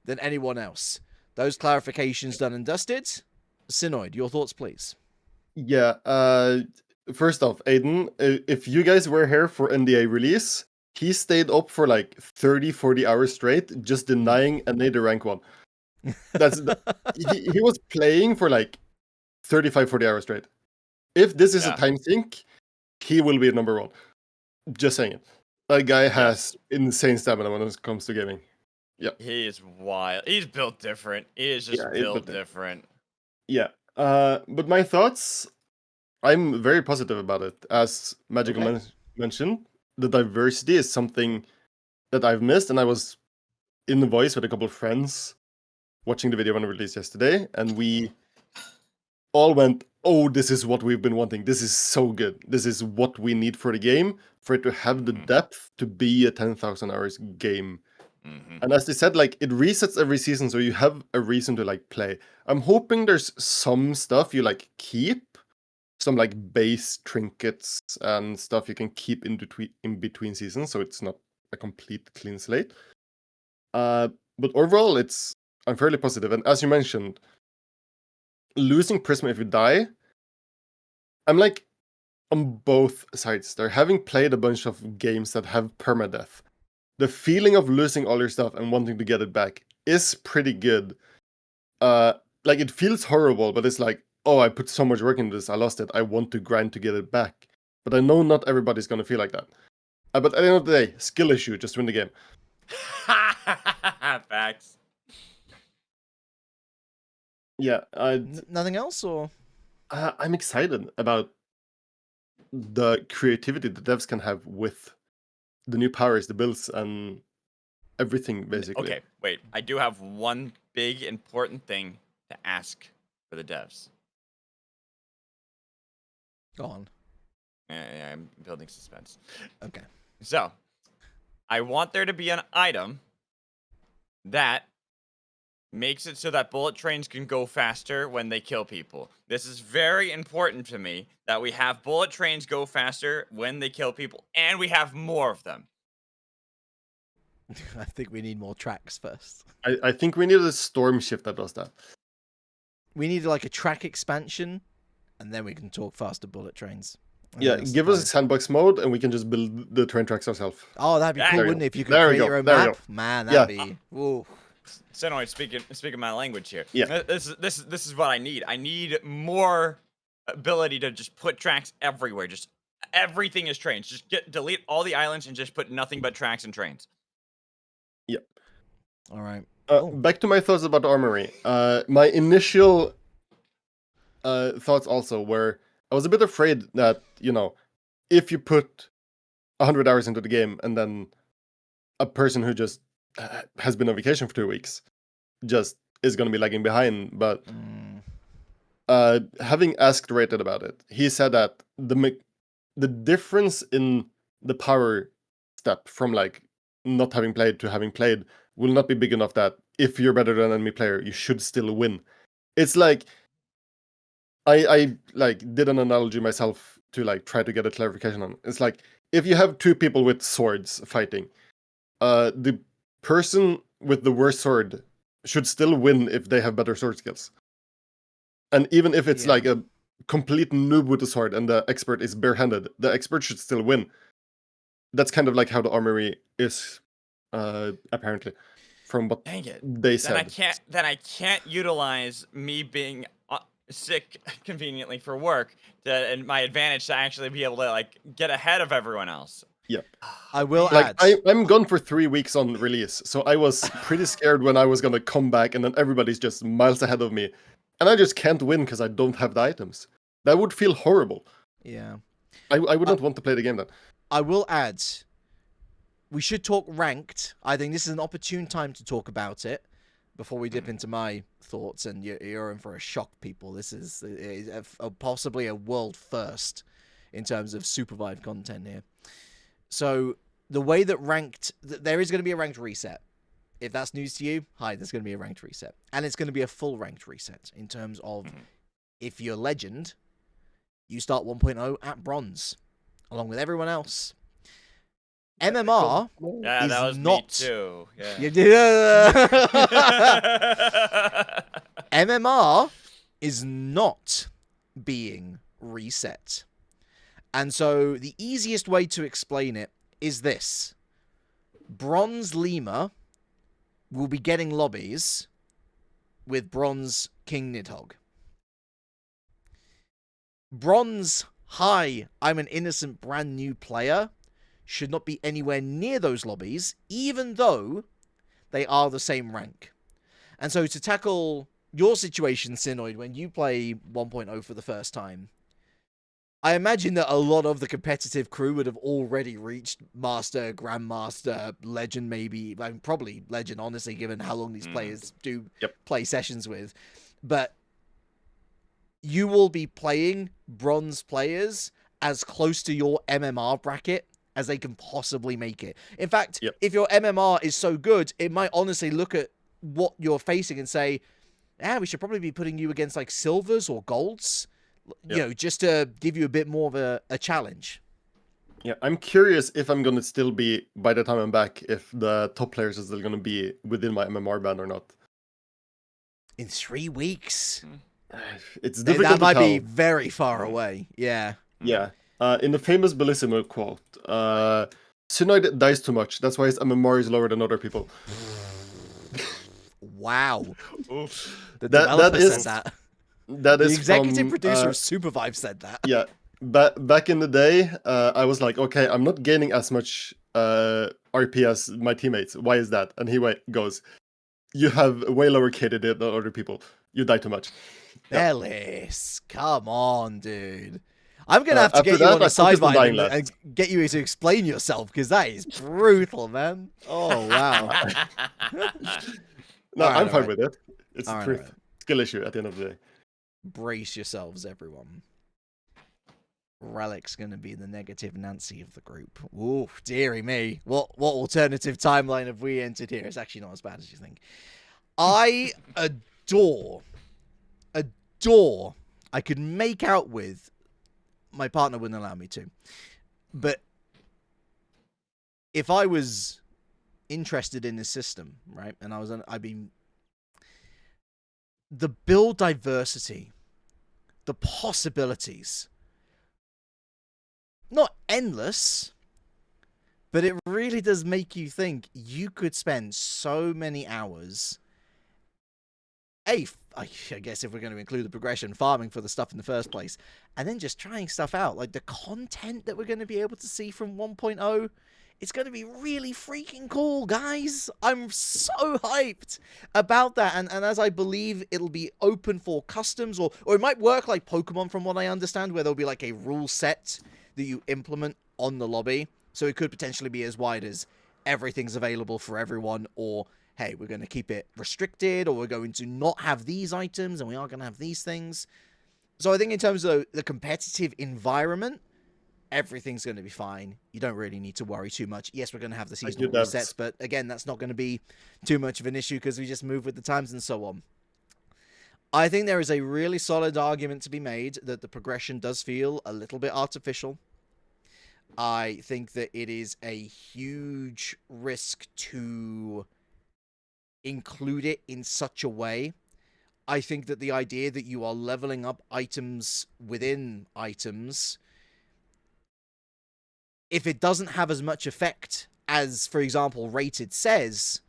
than anyone else. Those clarifications done and dusted. Synoid, your thoughts, please. Yeah. First off, Aiden, if you guys were here for NDA release, he stayed up for like 30, 40 hours straight, just denying any rank 1. He was playing for like 35, 40 hours straight. If this is a time sink, he will be number 1. Just saying it. That guy has insane stamina when it comes to gaming. Yeah. He is wild. He's built different. He is just built different. Yeah. But my thoughts, I'm very positive about it. As Magical mentioned, the diversity is something that I've missed, and I was in the voice with a couple of friends watching the video when it released yesterday, and we all went, oh, this is what we've been wanting. This is so good. This is what we need for the game, for it to have the depth to be a 10,000 hours game. Mm-hmm. And as they said, like, it resets every season, so you have a reason to like play. I'm hoping there's some stuff you like keep, some like base trinkets and stuff you can keep in between seasons, so it's not a complete clean slate. But overall, I'm fairly positive. And as you mentioned, losing Prisma if you die, I'm like on both sides there. Having played a bunch of games that have permadeath, the feeling of losing all your stuff and wanting to get it back is pretty good. Like, it feels horrible, but it's like, oh, I put so much work into this, I lost it, I want to grind to get it back. But I know not everybody's gonna feel like that. But at the end of the day, skill issue, just win the game. Facts. Yeah. Nothing else, or? I'm excited about the creativity the devs can have with the new powers, the builds, and everything, basically. Okay, wait. I do have one big important thing to ask for the devs. Go on. Yeah, I'm building suspense. Okay. So, I want there to be an item that makes it so that bullet trains can go faster when they kill people. This is very important to me, that we have bullet trains go faster when they kill people, and we have more of them. I think we need more tracks first. I think we need a storm shift that does that. We need like a track expansion, and then we can talk faster bullet trains. Yeah, give us a sandbox mode, and we can just build the train tracks ourselves. Oh, that'd be cool, wouldn't it? If you could There we create go, your own there we map. go. Man, that'd be... Ooh. Synoid, speaking my language here. Yeah. This is what I need. I need more ability to just put tracks everywhere. Just everything is trains. Just delete all the islands and just put nothing but tracks and trains. Yep. All right. Back to my thoughts about Armory. My initial thoughts also were, I was a bit afraid that, if you put 100 hours into the game and then a person who just has been on vacation for 2 weeks just is going to be lagging behind. But having asked Rated about it, he said that the difference in the power step from like not having played to having played will not be big enough that if you're better than an enemy player, you should still win. It's like, I like did an analogy myself to like try to get a clarification on. It's like, if you have two people with swords fighting, the person with the worst sword should still win if they have better sword skills. And even if it's like a complete noob with the sword and the expert is barehanded, the expert should still win. That's kind of like how the Armory is, apparently, from what they said. Then I can't utilize me being sick conveniently for work and my advantage to actually be able to like get ahead of everyone else. Yep. I will like, add. I'm gone for 3 weeks on release, so I was pretty scared when I was gonna come back and then everybody's just miles ahead of me. And I just can't win because I don't have the items. That would feel horrible. Yeah. I would not want to play the game then. I will add, we should talk ranked. I think this is an opportune time to talk about it before we dip into my thoughts, and you're in for a shock, people. This is possibly a world first in terms of SUPERVIVE content here. So the way that ranked, there is going to be a ranked reset. If that's news to you, hi, there's going to be a ranked reset. And it's going to be a full ranked reset in terms of if you're legend, you start 1.0 at bronze, along with everyone else. MMR Yeah, is that was not... me too. Yeah. You did. MMR is not being reset. And so the easiest way to explain it is this. Bronze Lemur will be getting lobbies with Bronze King Nidhogg. Bronze Hi, I'm an innocent brand new player should not be anywhere near those lobbies, even though they are the same rank. And so to tackle your situation, Synoid, when you play 1.0 for the first time, I imagine that a lot of the competitive crew would have already reached Master, Grandmaster, Legend maybe. I mean, probably Legend, honestly, given how long these players do play sessions with. But you will be playing bronze players as close to your MMR bracket as they can possibly make it. In fact, if your MMR is so good, it might honestly look at what you're facing and say, we should probably be putting you against like silvers or golds, you know, just to give you a bit more of a challenge. Yeah, I'm curious if I'm going to still be, by the time I'm back, if the top players are still going to be within my MMR band or not. In 3 weeks? It's difficult to That might tell. be very far away. Yeah. Yeah. In the famous Bellissimo quote, Synoid dies too much. That's why his MMR is lower than other people. Wow. Oof. The developer said that. That is the executive from, producer of SUPERVIVE said that. Yeah. Back in the day, I was like, okay, I'm not gaining as much RP as my teammates. Why is that? And he goes, you have way lower KD than other people. You die too much. Bellis, come on, dude. I'm going to have to get you on a sideline and get you to explain yourself, because that is brutal, man. Oh, wow. No, I'm fine with it. It's a truth. Skill issue at the end of the day. Brace yourselves, everyone. Relic's going to be the negative Nancy of the group. Ooh, dearie me. What alternative timeline have we entered here? It's actually not as bad as you think. I adore, I could make out with, my partner wouldn't allow me to, but if I was interested in this system, right, and the build diversity, the possibilities, not endless, but it really does make you think you could spend so many hours, I guess if we're going to include the progression, farming for the stuff in the first place, and then just trying stuff out. Like the content that we're going to be able to see from 1.0, it's going to be really freaking cool, guys. I'm so hyped about that. And as I believe it'll be open for customs, or it might work like Pokemon from what I understand, where there'll be like a rule set that you implement on the lobby. So it could potentially be as wide as everything's available for everyone, or hey, we're going to keep it restricted, or we're going to not have these items and we are going to have these things. So I think in terms of the competitive environment, everything's going to be fine. You don't really need to worry too much. Yes, we're going to have the seasonal resets, but again, that's not going to be too much of an issue because we just move with the times and so on. I think there is a really solid argument to be made that the progression does feel a little bit artificial. I think that it is a huge risk to include it in such a way. I think that the idea that you are leveling up items within items, if it doesn't have as much effect as, for example, Rated says,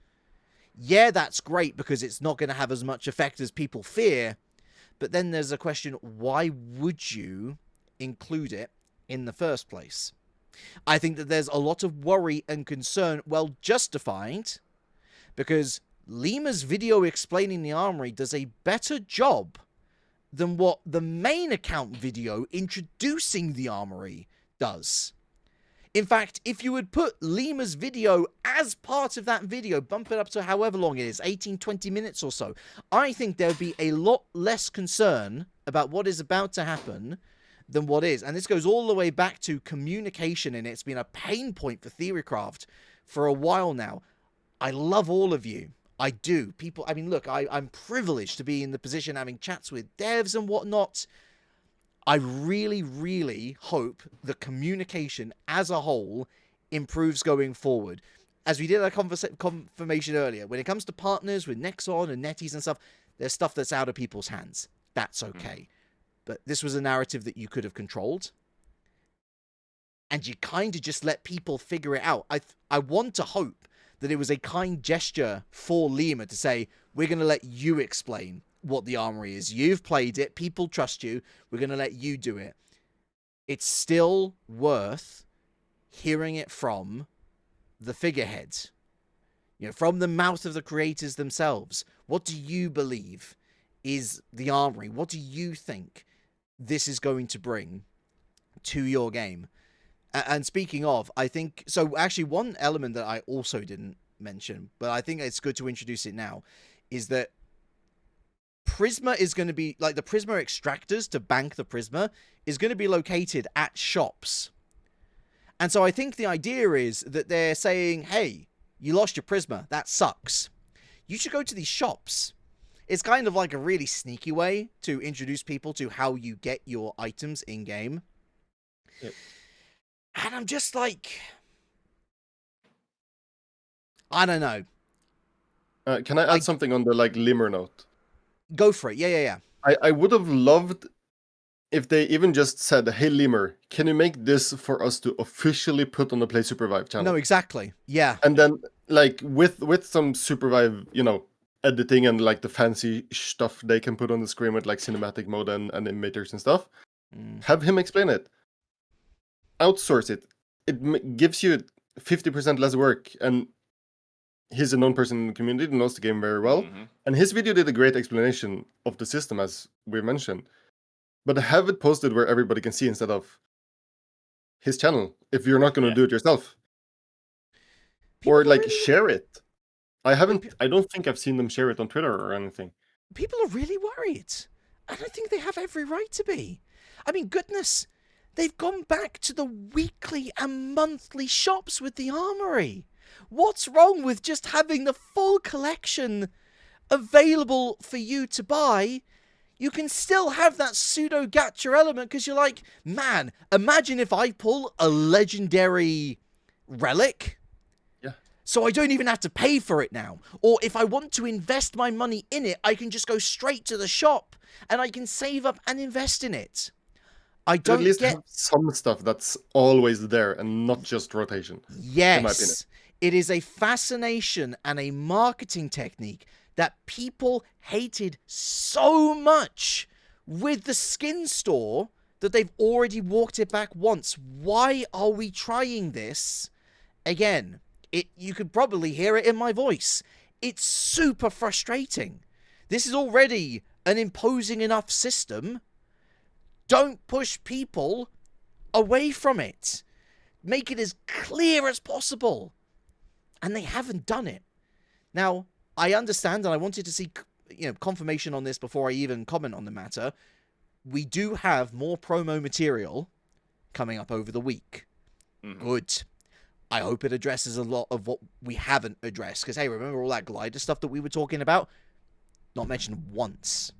yeah, that's great because it's not going to have as much effect as people fear. But then there's a question, why would you include it in the first place? I think that there's a lot of worry and concern, well justified, because Lima's video explaining the Armory does a better job than what the main account video introducing the Armory does. In fact, if you would put Lima's video as part of that video, bump it up to however long it is, 18, 20 minutes or so, I think there would be a lot less concern about what is about to happen than what is. And this goes all the way back to communication, and it's been a pain point for Theorycraft for a while now. I love all of you. I do. People, I mean, look, I'm privileged to be in the position having chats with devs and whatnot. I really, really hope the communication as a whole improves going forward. As we did our confirmation earlier, when it comes to partners with Nexon and Neties and stuff, there's stuff that's out of people's hands. That's okay. But this was a narrative that you could have controlled. And you kind of just let people figure it out. I want to hope that it was a kind gesture for Lima to say, we're going to let you explain what the Armory is. You've played it. People trust you. We're going to let you do it. It's still worth hearing it from the figurehead. You know, from the mouth of the creators themselves. What do you believe is the Armory? What do you think this is going to bring to your game? And speaking of, I think... So, actually, one element that I also didn't mention, but I think it's good to introduce it now, is that Prisma is going to be... Like, the Prisma extractors to bank the Prisma is going to be located at shops. And so I think the idea is that they're saying, hey, you lost your Prisma. That sucks. You should go to these shops. It's kind of like a really sneaky way to introduce people to how you get your items in-game. Yep. And I'm just like... I don't know. Can I add something on the, like, Limmer note? Go for it. Yeah. I would have loved if they even just said, hey, Limmer, can you make this for us to officially put on the Play SUPERVIVE channel? No, exactly. Yeah. And then, like, with some SUPERVIVE, you know, editing and, like, the fancy stuff they can put on the screen with, like, cinematic mode and animators and stuff, have him explain it. Outsource it. It gives you 50% less work, and he's a known person in the community, knows the game very well, and his video did a great explanation of the system, as we mentioned. But have it posted where everybody can see instead of his channel, if you're not going to do it yourself. Or, like, really... share it. I don't think I've seen them share it on Twitter or anything. People are really worried. And I think they have every right to be. I mean, goodness, they've gone back to the weekly and monthly shops with the Armory. What's wrong with just having the full collection available for you to buy? You can still have that pseudo gacha element because you're like, man, imagine if I pull a legendary relic. Yeah. So I don't even have to pay for it now. Or if I want to invest my money in it, I can just go straight to the shop and I can save up and invest in it. I don't at least have some stuff that's always there and not just rotation. Yes. In my opinion. It is a fascination and a marketing technique that people hated so much with the skin store that they've already walked it back once. Why are we trying this again? You could probably hear it in my voice. It's super frustrating. This is already an imposing enough system. Don't push people away from it. Make it as clear as possible. And they haven't done it. Now, I understand, and I wanted to see, you know, confirmation on this before I even comment on the matter. We do have more promo material coming up over the week. Good. I hope it addresses a lot of what we haven't addressed. Because, hey, remember all that glider stuff that we were talking about? Not mentioned once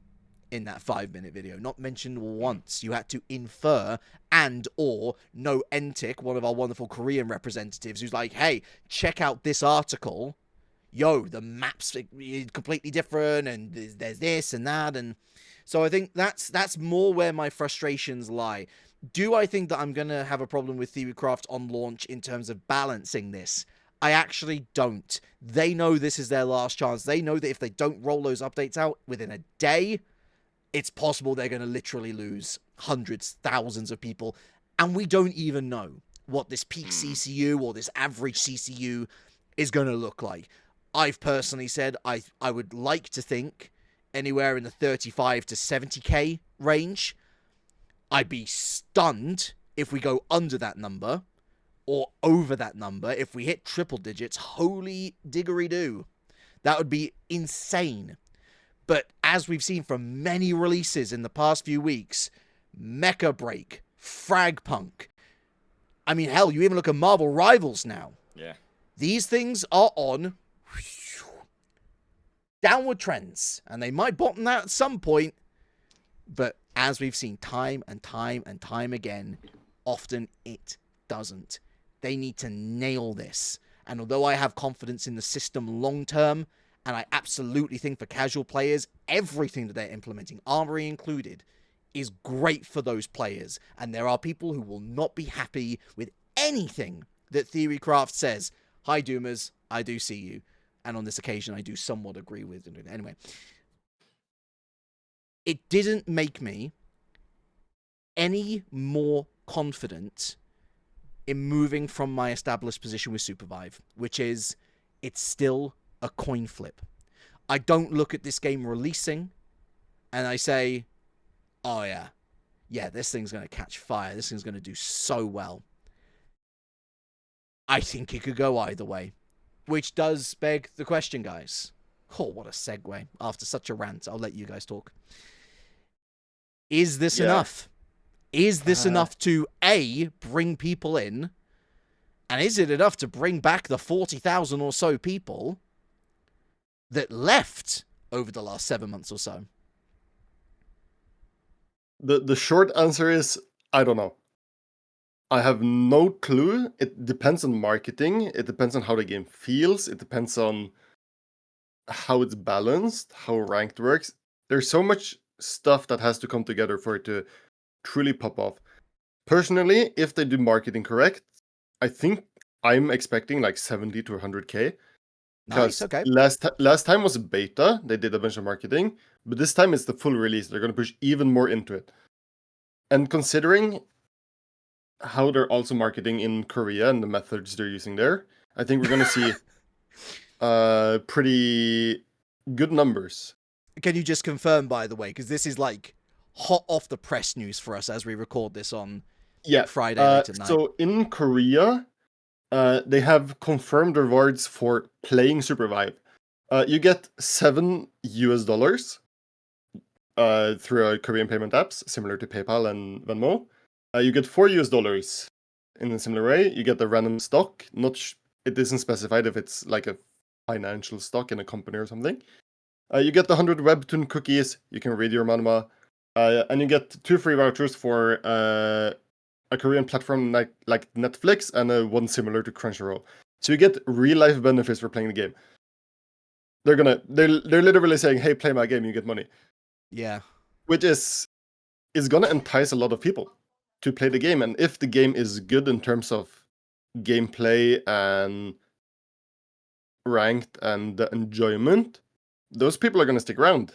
in that 5-minute video. Not mentioned once. You had to infer and or know Entic, one of our wonderful Korean representatives, who's like, hey, check out this article. Yo, the map's completely different, and there's this and that. And so I think that's more where my frustrations lie. Do I think that I'm going to have a problem with Theorycraft on launch in terms of balancing this? I actually don't. They know this is their last chance. They know that if they don't roll those updates out within a day, it's possible they're going to literally lose hundreds, thousands of people. And we don't even know what this peak CCU or this average CCU is going to look like. I've personally said I would like to think anywhere in the 35 to 70k range. I'd be stunned if we go under that number or over that number. If we hit triple digits, holy diggery-doo. That would be insane. But as we've seen from many releases in the past few weeks, Mecha Break, Fragpunk, I mean, hell, you even look at Marvel Rivals now. Yeah. These things are on downward trends, and they might bottom out at some point, but as we've seen time and time and time again, often it doesn't. They need to nail this. And although I have confidence in the system long term, and I absolutely think for casual players, everything that they're implementing, Armory included, is great for those players. And there are people who will not be happy with anything that Theorycraft says. Hi, Doomers, I do see you. And on this occasion, I do somewhat agree with. Anyway, it didn't make me any more confident in moving from my established position with SUPERVIVE, which is it's still a coin flip. I don't look at this game releasing and I say, oh yeah, this thing's going to catch fire. This thing's going to do so well. I think it could go either way, which does beg the question, guys. Oh, what a segue. After such a rant, I'll let you guys talk. Is this enough? Is this enough to, A, bring people in? And is it enough to bring back the 40,000 or so people that left over the last 7 months or so? The short answer is, I don't know. I have no clue. It depends on marketing. It depends on how the game feels. It depends on how it's balanced, how ranked works. There's so much stuff that has to come together for it to truly pop off. Personally, if they do marketing correct, I think I'm expecting like 70 to 100k. Nice, okay. Last time was a beta. They did a bunch of marketing, but this time it's the full release. They're going to push even more into it. And considering how they're also marketing in Korea and the methods they're using there, I think we're going to see pretty good numbers. Can you just confirm, by the way, because this is like hot off the press news for us as we record this on Friday late at night. So in Korea, they have confirmed rewards for playing SUPERVIVE. You get $7 through Korean payment apps, similar to PayPal and Venmo. You get $4 in a similar way. You get the random stock. It isn't specified if it's like a financial stock in a company or something. You get the 100 Webtoon cookies. You can read your manhwa. And you get 2 free vouchers for a Korean platform like Netflix and one similar to Crunchyroll. So you get real life benefits for playing the game. They're literally saying, "Hey, play my game, you get money." Yeah. Which is gonna entice a lot of people to play the game. And if the game is good in terms of gameplay and ranked and the enjoyment, those people are gonna stick around.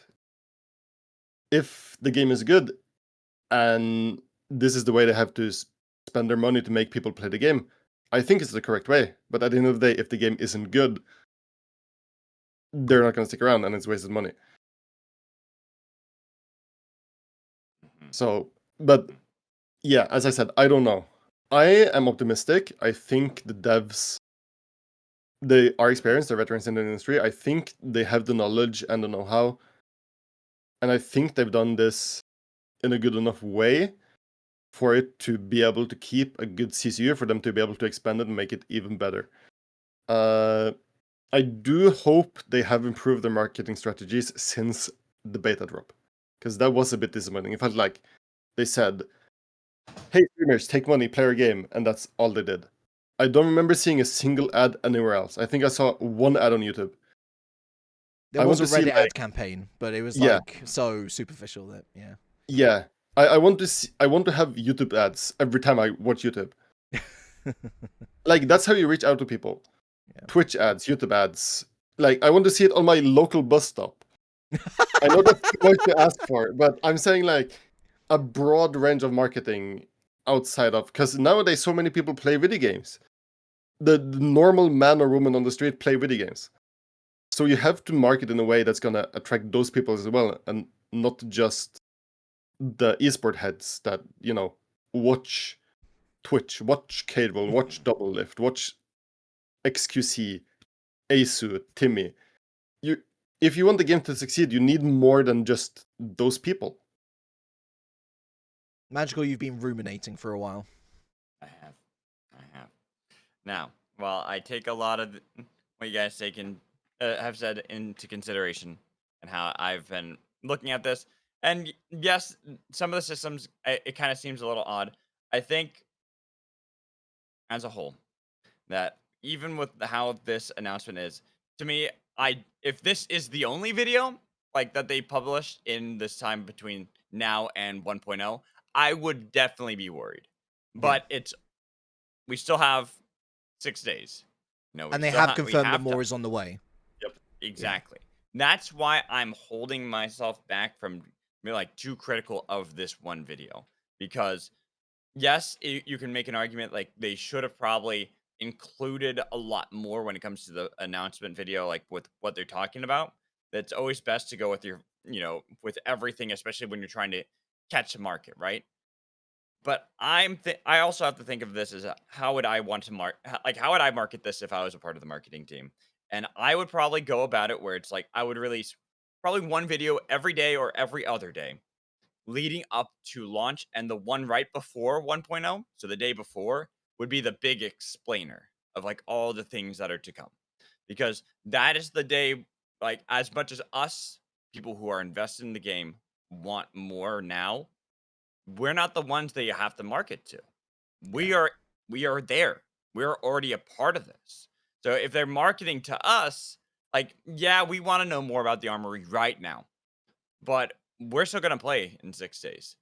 If the game is good and this is the way they have to spend their money to make people play the game, I think it's the correct way. But at the end of the day, if the game isn't good, they're not going to stick around and it's wasted money. So, but yeah, as I said, I don't know. I am optimistic. I think the devs, they are experienced, they're veterans in the industry. I think they have the knowledge and the know-how. And I think they've done this in a good enough way for it to be able to keep a good CCU, for them to be able to expand it and make it even better. I do hope they have improved their marketing strategies since the beta drop, because that was a bit disappointing. It felt like they said, "Hey, streamers, take money, play our game," and that's all they did. I don't remember seeing a single ad anywhere else. I think I saw one ad on YouTube. There was a Reddit ad campaign, but it was like so superficial that Yeah. I want to have YouTube ads every time I watch YouTube. Like, that's how you reach out to people. Yeah. Twitch ads, YouTube ads. Like, I want to see it on my local bus stop. I know that's too much to ask for, but I'm saying like a broad range of marketing outside of, because nowadays so many people play video games. The normal man or woman on the street play video games. So you have to market in a way that's gonna attract those people as well, and not just the esport heads that watch Twitch, watch Cable, watch Doublelift, watch XQC, Asu, Timmy. If you want the game to succeed, you need more than just those people. Magical, you've been ruminating for a while. I have. Now, while I take a lot of what you guys have said into consideration and how I've been looking at this, and yes, some of the systems, it kind of seems a little odd. I think, as a whole, that even with how this announcement is, to me, if this is the only video like that they published in this time between now and 1.0, I would definitely be worried. But we still have 6 days. And they have confirmed that more is on the way. Yep, exactly. That's why I'm holding myself back from being like too critical of this one video, because yes, you can make an argument like they should have probably included a lot more when it comes to the announcement video, like with what they're talking about. It's always best to go with your, with everything, especially when you're trying to catch a market, right? But I also have to think of this as how would I want to how would I market this if I was a part of the marketing team? And I would probably go about it where it's like I would release probably one video every day or every other day leading up to launch, and the one right before 1.0, so the day before, would be the big explainer of like all the things that are to come. Because that is the day, like as much as us, people who are invested in the game, want more now, we're not the ones that you have to market to. We are there. We're already a part of this. So if they're marketing to us, like, yeah, we want to know more about the Armory right now, but we're still gonna play in 6 days.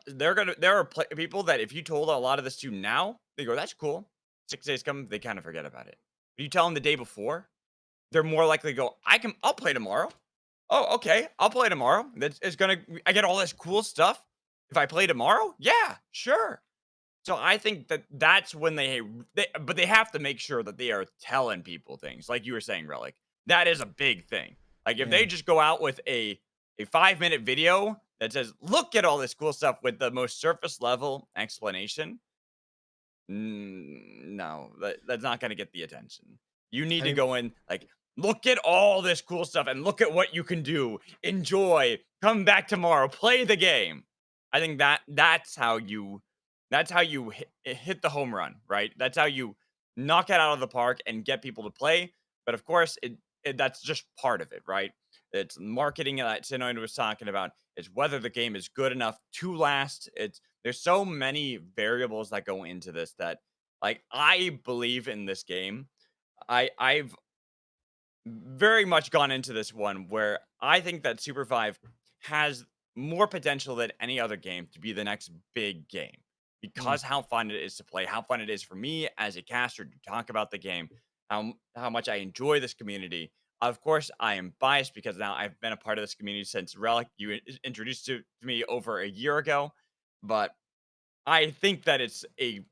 There are people that if you told a lot of this to now, they go, "That's cool." 6 days come, they kind of forget about it. If you tell them the day before, they're more likely to go, I'll play tomorrow. Oh, okay, I'll play tomorrow. I get all this cool stuff if I play tomorrow. Yeah, sure. So I think that's when but they have to make sure that they are telling people things, like you were saying, Relic. That is a big thing. Like if they just go out with a 5-minute video that says, "Look at all this cool stuff," with the most surface level explanation, no, that's not going to get the attention. You need to go in like, look at all this cool stuff and look at what you can do. Enjoy. Come back tomorrow. Play the game. I think that's how you hit the home run, right? That's how you knock it out of the park and get people to play. But of course, that's just part of it, right? It's marketing that Sinoid was talking about. It's whether the game is good enough to last. There's so many variables that go into this that, like, I believe in this game. I've very much gone into this one where I think that SUPERVIVE has more potential than any other game to be the next big game, because how fun it is to play, how fun it is for me as a caster to talk about the game, how much I enjoy this community. Of course, I am biased because now I've been a part of this community since Relic, you introduced to me over a year ago. But I think that it's a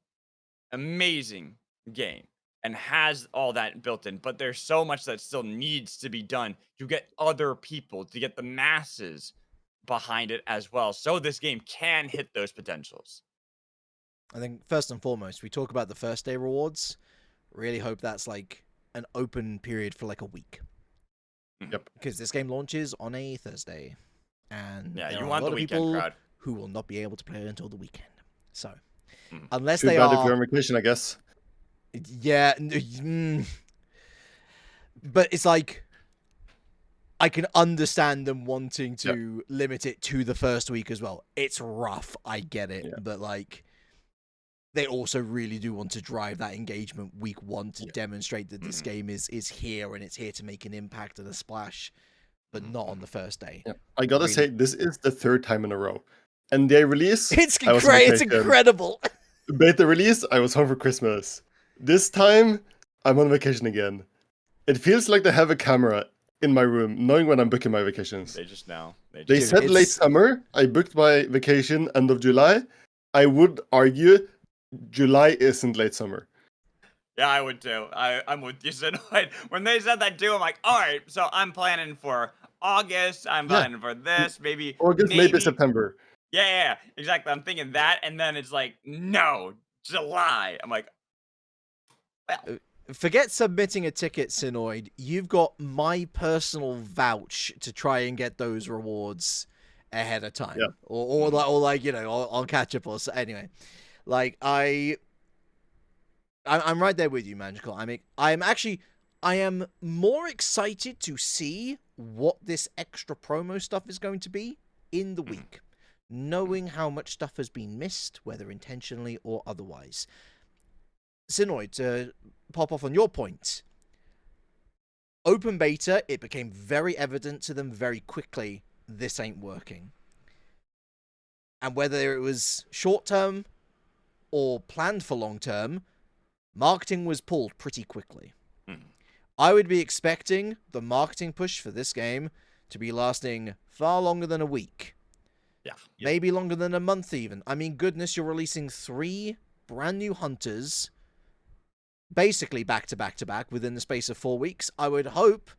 amazing game and has all that built in. But there's so much that still needs to be done to get other people, to get the masses behind it as well, so this game can hit those potentials. I think first and foremost, we talk about the first day rewards. Really hope that's like an open period for like a week. Yep. Because this game launches on a Thursday, and yeah, there you are want a lot the of weekend people crowd who will not be able to play it until the weekend. So, unless Too they bad if are, you're on vacation, I guess. yeah, but it's like I can understand them wanting to limit it to the first week as well. It's rough, I get it, but like, they also really do want to drive that engagement week one to demonstrate that this game is here and it's here to make an impact and a splash, but not on the first day. Yeah. I gotta say, this is the 3rd time in a row. And day release, It's great. It's incredible. Beta release, I was home for Christmas. This time, I'm on vacation again. It feels like they have a camera in my room, knowing when I'm booking my vacations. They just know. They said late summer. I booked my vacation end of July. I would argue July isn't late summer. Yeah, I would too. I'm with you, Sinoid. When they said that too, I'm like, all right, so I'm planning for August. I'm Yeah. planning for this. Maybe, August, maybe September. Yeah, exactly. I'm thinking that, and then it's like, no, July. I'm like, well, Forget submitting a ticket, Sinoid. You've got my personal vouch to try and get those rewards ahead of time, Yeah. or like you know, I'll catch up. Or so. Anyway, like I'm right there with you, Magical. I am more excited to see what this extra promo stuff is going to be in the week, knowing how much stuff has been missed, whether intentionally or otherwise. Sinoid, to pop off on your point, open beta, it became very evident to them very quickly this ain't working. And whether it was short term or planned for long term, marketing was pulled pretty quickly. I would be expecting the marketing push for this game to be lasting far longer than a week. Yeah. Maybe longer than a month even. I mean, goodness, you're releasing 3 brand new hunters basically back to back within the space of 4 weeks. I would hope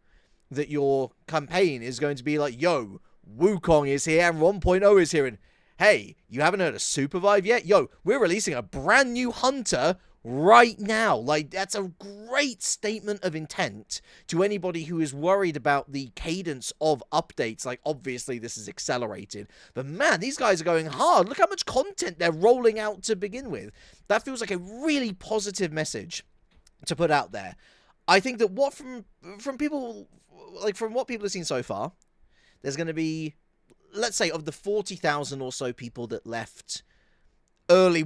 that your campaign is going to be like, yo, Wukong is here and 1.0 is here, and hey, you haven't heard of SUPERVIVE yet? Yo, we're releasing a brand new hunter right now. Like, that's a great statement of intent to anybody who is worried about the cadence of updates. Like, obviously this is accelerated, but man, these guys are going hard. Look how much content they're rolling out to begin with. That feels like a really positive message to put out there. I think that what from people, like from what people have seen so far, there's going to be, let's say, of the 40,000 or so people that left early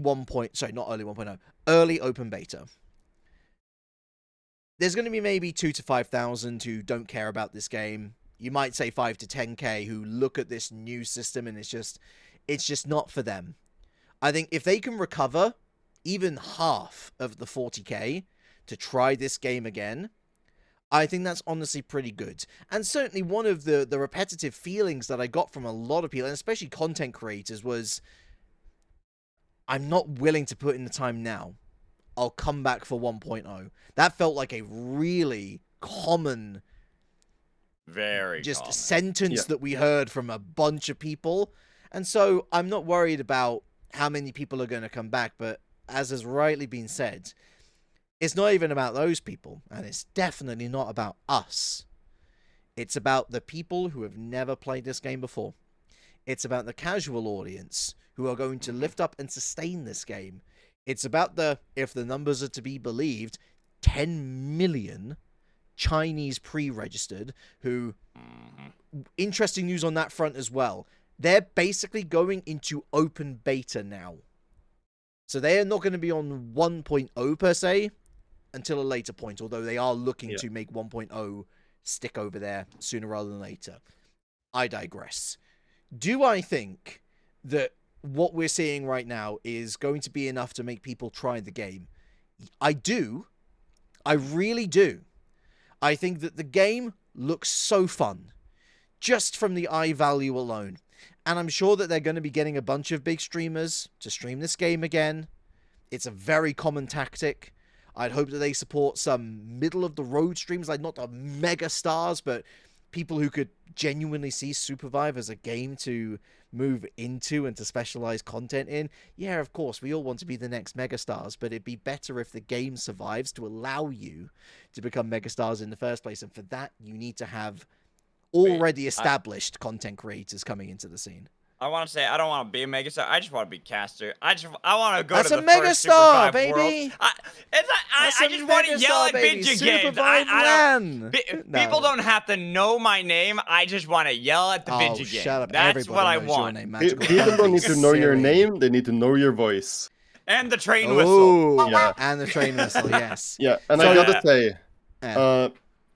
early open beta, there's going to be maybe 2,000 to 5,000 who don't care about this game. You might say 5 to 10k who look at this new system and it's just not for them. I think if they can recover even half of the 40k to try this game again, I think that's honestly pretty good. And certainly one of the repetitive feelings that I got from a lot of people, and especially content creators, was, I'm not willing to put in the time now. I'll come back for 1.0. That felt like a really common sentence that we heard from a bunch of people. And so I'm not worried about how many people are going to come back, but as has rightly been said, it's not even about those people, and it's definitely not about us. It's about the people who have never played this game before. It's about the casual audience who are going to lift up and sustain this game. It's about the, if the numbers are to be believed, 10 million Chinese pre-registered who, interesting news on that front as well, they're basically going into open beta now. So they are not going to be on 1.0 per se until a later point, although they are looking to make 1.0 stick over there sooner rather than later. I digress. Do I think that what we're seeing right now is going to be enough to make people try the game? I do. I really do. I think that the game looks so fun, just from the eye value alone. And I'm sure that they're going to be getting a bunch of big streamers to stream this game again. It's a very common tactic. I'd hope that they support some middle-of-the-road streams, like not the mega stars, but people who could genuinely see SUPERVIVE as a game to move into and to specialize content in. Yeah, of course, we all want to be the next megastars, but it'd be better if the game survives to allow you to become megastars in the first place. And for that, you need to have already established content creators coming into the scene. I want to say I don't want to be a megastar. I just want to be caster. I want to go That's to the a first megastar, SUPERVIVE baby. World. I just want to yell at video games. People don't have to know my name. I just want to yell at the video game. Shut up. That's what I want. People don't need to know your name. They need to know your voice. And the train whistle. Yeah. And the train whistle, yes. Yeah, and I gotta say,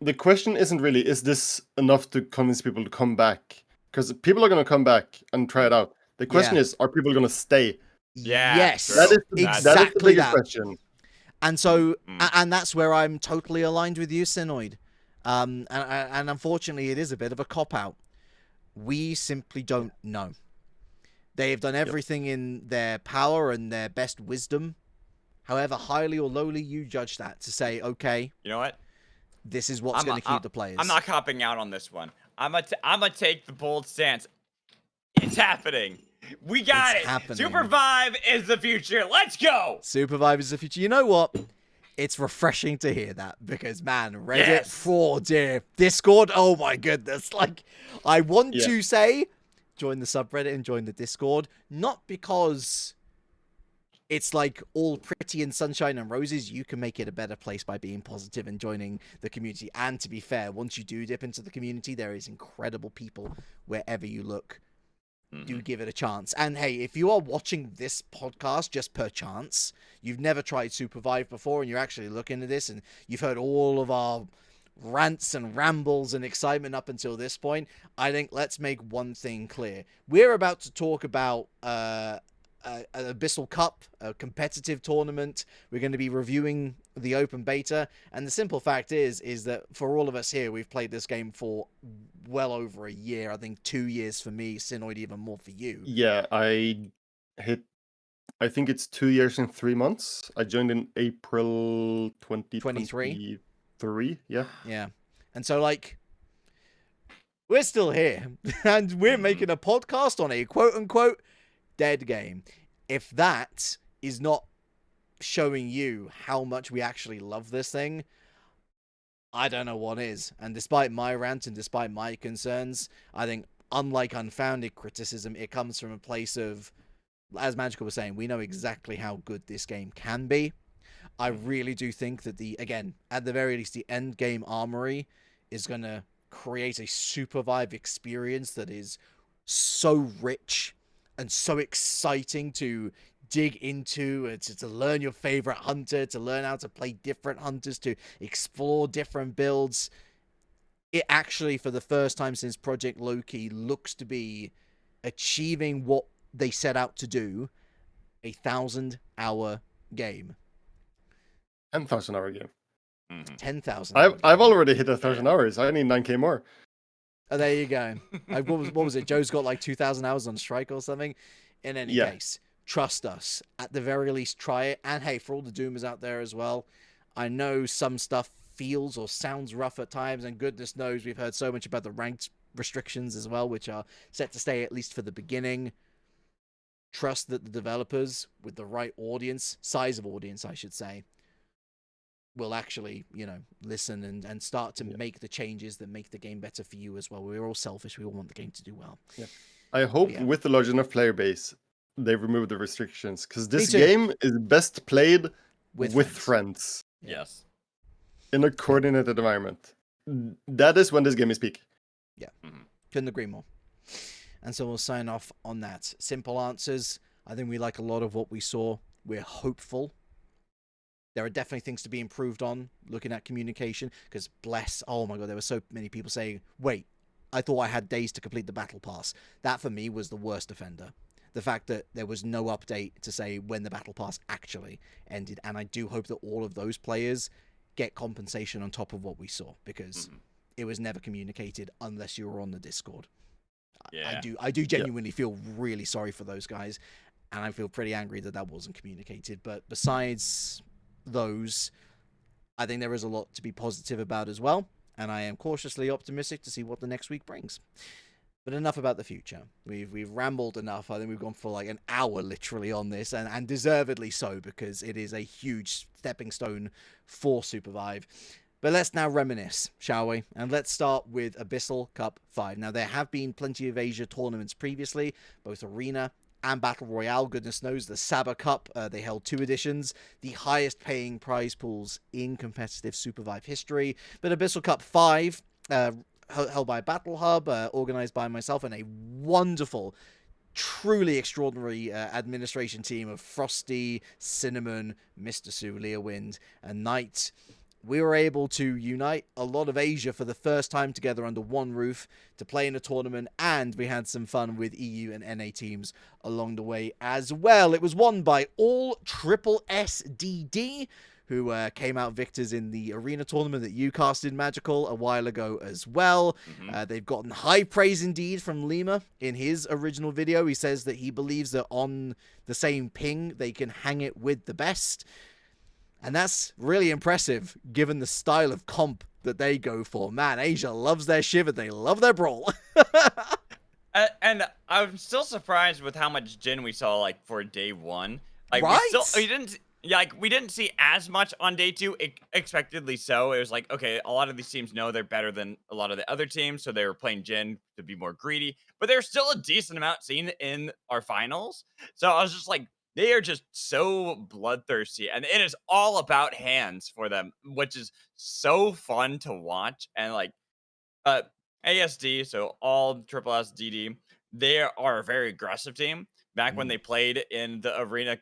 the question isn't really, is this enough to convince people to come back? Because people are going to come back and try it out. The question is, are people going to stay? Yeah. Yes. That is the biggest question. And so, and that's where I'm totally aligned with you, Sinoid. And unfortunately, it is a bit of a cop-out. We simply don't know. They have done everything in their power and their best wisdom. however highly or lowly you judge that, to say, okay, You know what? this is what's going to keep the players. I'm not copping out on this one. I'm gonna take the bold stance. It's happening. We got it. Happening. SUPERVIVE is the future. Let's go. SUPERVIVE is the future. You know what? It's refreshing to hear that, because, man, Reddit, Yes. oh dear, Discord, oh my goodness. Like, I want to say, join the subreddit and join the Discord, not because it's like all pretty and sunshine and roses. You can make it a better place by being positive and joining the community. And to be fair, once you do dip into the community, there is incredible people wherever you look. Do give it a chance. And hey, if you are watching this podcast just per chance, you've never tried SUPERVIVE before, and you're actually looking at this and you've heard all of our rants and rambles and excitement up until this point, I think let's make one thing clear. We're about to talk about an Abyssal Cup, a competitive tournament. We're going to be reviewing the open beta, and the simple fact is that for all of us here, we've played this game for well over a year. I think 2 years for me, Sinoid even more for you. Yeah, I think it's 2 years and 3 months. I joined in April 2023. Yeah. And so, like, we're still here, and we're making a podcast on a quote-unquote dead game. If that is not showing you how much we actually love this thing, I don't know what is. And despite my rant and despite my concerns, I think, unlike unfounded criticism, it comes from a place of, as Magical was saying, we know exactly how good this game can be. I really do think that again, at the very least, the end game Armory is going to create a SUPERVIVE experience that is so rich and so exciting to dig into, to learn your favorite hunter, to learn how to play different hunters, to explore different builds. It actually, for the first time since Project Loki, looks to be achieving what they set out to do, a 1,000-hour game. 10,000-hour game. 10,000. I've already hit 1,000 hours. I need 9k more. Oh, there you go. What was it? Joe's got like 2,000 hours on strike or something. In any case, trust us. At the very least, try it. And hey, for all the Doomers out there as well, I know some stuff feels or sounds rough at times, and goodness knows we've heard so much about the ranked restrictions as well, which are set to stay at least for the beginning. Trust that the developers, with the right audience, size of audience, I should say, will actually, listen and start to make the changes that make the game better for you as well. We're all selfish. We all want the game to do well. Yeah. I hope with the large enough player base, they remove the restrictions, because this game is best played with friends. Yes. In a coordinated environment. That is when this game is peak. Yeah. Couldn't agree more. And so we'll sign off on that. Simple answers. I think we like a lot of what we saw. We're hopeful. There are definitely things to be improved on, looking at communication, because oh my god, there were so many people saying, wait, I thought I had days to complete the battle pass. That for me was the worst offender. The fact that there was no update to say when the battle pass actually ended. And I do hope that all of those players get compensation on top of what we saw, because it was never communicated unless you were on the Discord. Yeah. I do genuinely feel really sorry for those guys, and I feel pretty angry that wasn't communicated. But besides those, I think there is a lot to be positive about as well, and I am cautiously optimistic to see what the next week brings. But enough about the future. We've rambled enough. I think we've gone for like an hour literally on this, and deservedly so, because it is a huge stepping stone for SUPERVIVE. But let's now reminisce, shall we? And let's start with Abyssal Cup 5. Now, there have been plenty of Asia tournaments previously, both Arena and Battle Royale. Goodness knows, the Saber Cup, they held 2 editions, the highest paying prize pools in competitive SUPERVIVE history. But Abyssal Cup 5, held by Battle Hub, organized by myself and a wonderful, truly extraordinary administration team of Frosty, Cinnamon, Mr. Sue, Leawind, and Knight. We were able to unite a lot of Asia for the first time together under one roof to play in a tournament, and we had some fun with EU and NA teams along the way as well. It was won by all Triple SDD, who came out victors in the Arena tournament that you casted, Magical, a while ago as well. They've gotten high praise indeed from Lima in his original video. He says that he believes that on the same ping, they can hang it with the best. And that's really impressive, given the style of comp that they go for. Man, Asia loves their Shiv and they love their Brawl. And I'm still surprised with how much Jin we saw like for day 1. Like we didn't we didn't see as much on day 2, expectedly so. It was like, okay, a lot of these teams know they're better than a lot of the other teams, so they were playing Jin to be more greedy. But there's still a decent amount seen in our finals. So I was just like, they are just so bloodthirsty, and it is all about hands for them, which is so fun to watch. And like, ASD, so all triple SDD, they are a very aggressive team. Back when they played in the arena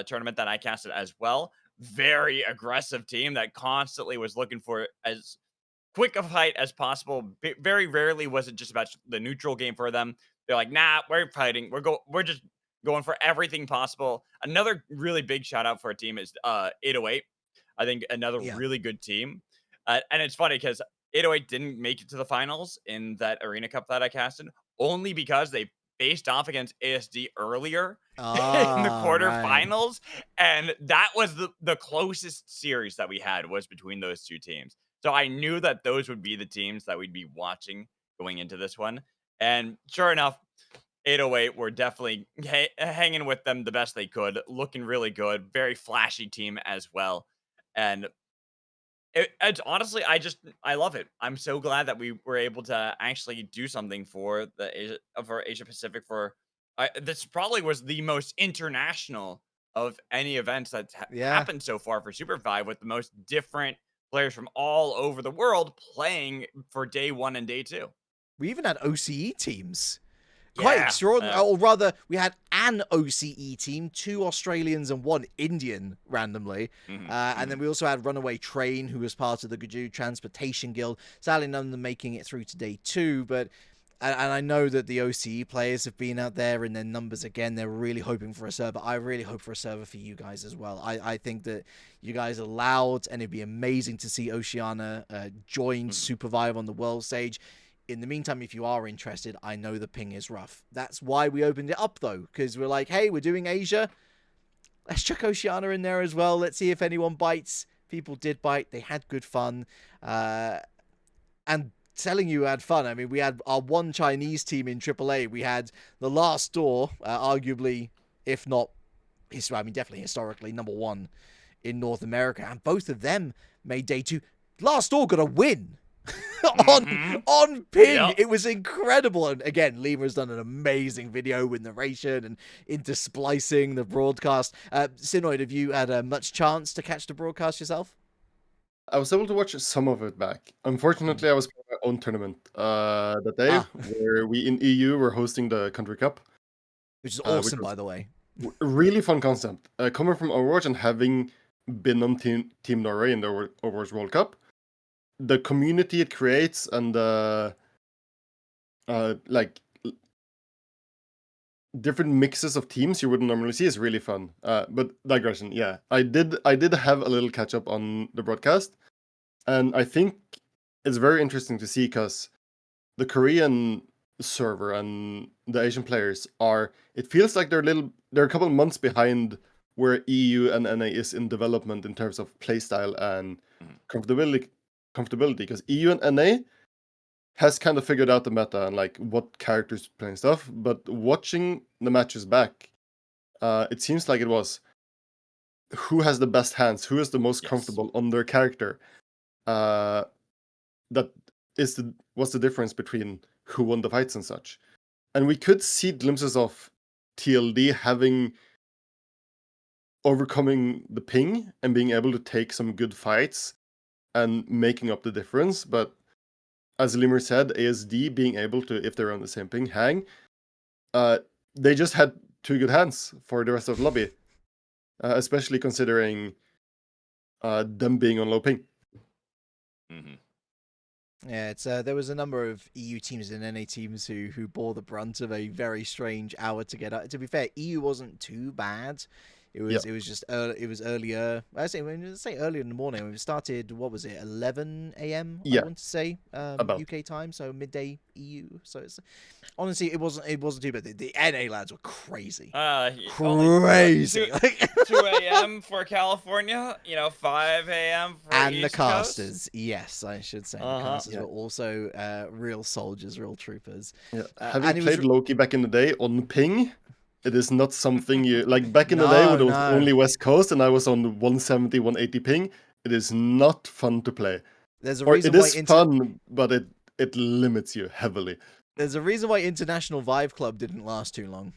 tournament that I casted as well, very aggressive team that constantly was looking for as quick a fight as possible. Very rarely was it just about the neutral game for them. They're like, nah, we're fighting. We're just going for everything possible. Another really big shout out for a team is 808. I think another really good team. And it's funny because 808 didn't make it to the finals in that Arena Cup that I casted, only because they faced off against ASD earlier in the quarterfinals. And that was the closest series that we had was between those two teams. So I knew that those would be the teams that we'd be watching going into this one. And sure enough, 808 were definitely hanging with them the best they could, looking really good, very flashy team as well. And it's honestly, I love it. I'm so glad that we were able to actually do something for Asia Pacific. This probably was the most international of any events that's happened so far for SUPERVIVE, with the most different players from all over the world playing for day 1 and day 2. We even had OCE teams. Quite extraordinary. Or rather, we had an OCE team, 2 Australians and 1 Indian, randomly. And then we also had Runaway Train, who was part of the Guju Transportation Guild. Sadly, none of them making it through to day 2. But and I know that the OCE players have been out there in their numbers again. They're really hoping for a server. I really hope for a server for you guys as well. I think that you guys are loud, and it'd be amazing to see Oceania join SUPERVIVE on the world stage. In the meantime, if you are interested, I know the ping is rough. That's why we opened it up, though, because we're like, hey, we're doing Asia. Let's chuck Oceania in there as well. Let's see if anyone bites. People did bite. They had good fun. And telling you had fun. I mean, we had our one Chinese team in AAA. We had the Last Door, arguably, if not, definitely historically, #1 in North America. And both of them made day 2. Last Door got a win. on ping. It was incredible. And again, Lima has done an amazing video with narration and intersplicing the broadcast. Sinoid, have you had much chance to catch the broadcast yourself? I was able to watch some of it back. Unfortunately, I was playing my own tournament that day, where we in EU were hosting the Country Cup. Which is awesome, by the way. Really fun concept. Coming from Overwatch and having been on Team Norway in the Overwatch World Cup, the community it creates and like different mixes of teams you wouldn't normally see is really fun. But digression, yeah. I did have a little catch up on the broadcast, and I think it's very interesting to see because the Korean server and the Asian players it feels like they're a couple of months behind where EU and NA is in development in terms of playstyle and comfortability, because EU and NA has kind of figured out the meta and like what characters play and stuff, but watching the matches back, it seems like it was who has the best hands, who is the most comfortable on their character. That what's the difference between who won the fights and such. And we could see glimpses of TLD overcoming the ping and being able to take some good fights and making up the difference. But as Limmer said, ASD being able to, if they're on the same ping, hang. They just had 2 good hands for the rest of the lobby, especially considering them being on low ping. Yeah, it's there was a number of EU teams and NA teams who bore the brunt of a very strange hour to get up. To be fair, EU wasn't too bad It was just early, it was earlier. I say earlier in the morning. We started, what was it, 11 a.m. I Yeah, want to say, about. UK time, so midday EU. So it's honestly it wasn't too bad. The NA lads were crazy, crazy. 2 a.m. for California, 5 a.m. for And East the Coast. casters, yes, I should say, the casters were also real soldiers, real troopers. Yeah. And Having it was played Loki back in the day on ping, it is not something you like back in the day when it was No. only West Coast and I was on 170, 180 ping. It is not fun to play. There's a Or reason it why is fun, but it limits you heavily. There's a reason why International Vive Club didn't last too long.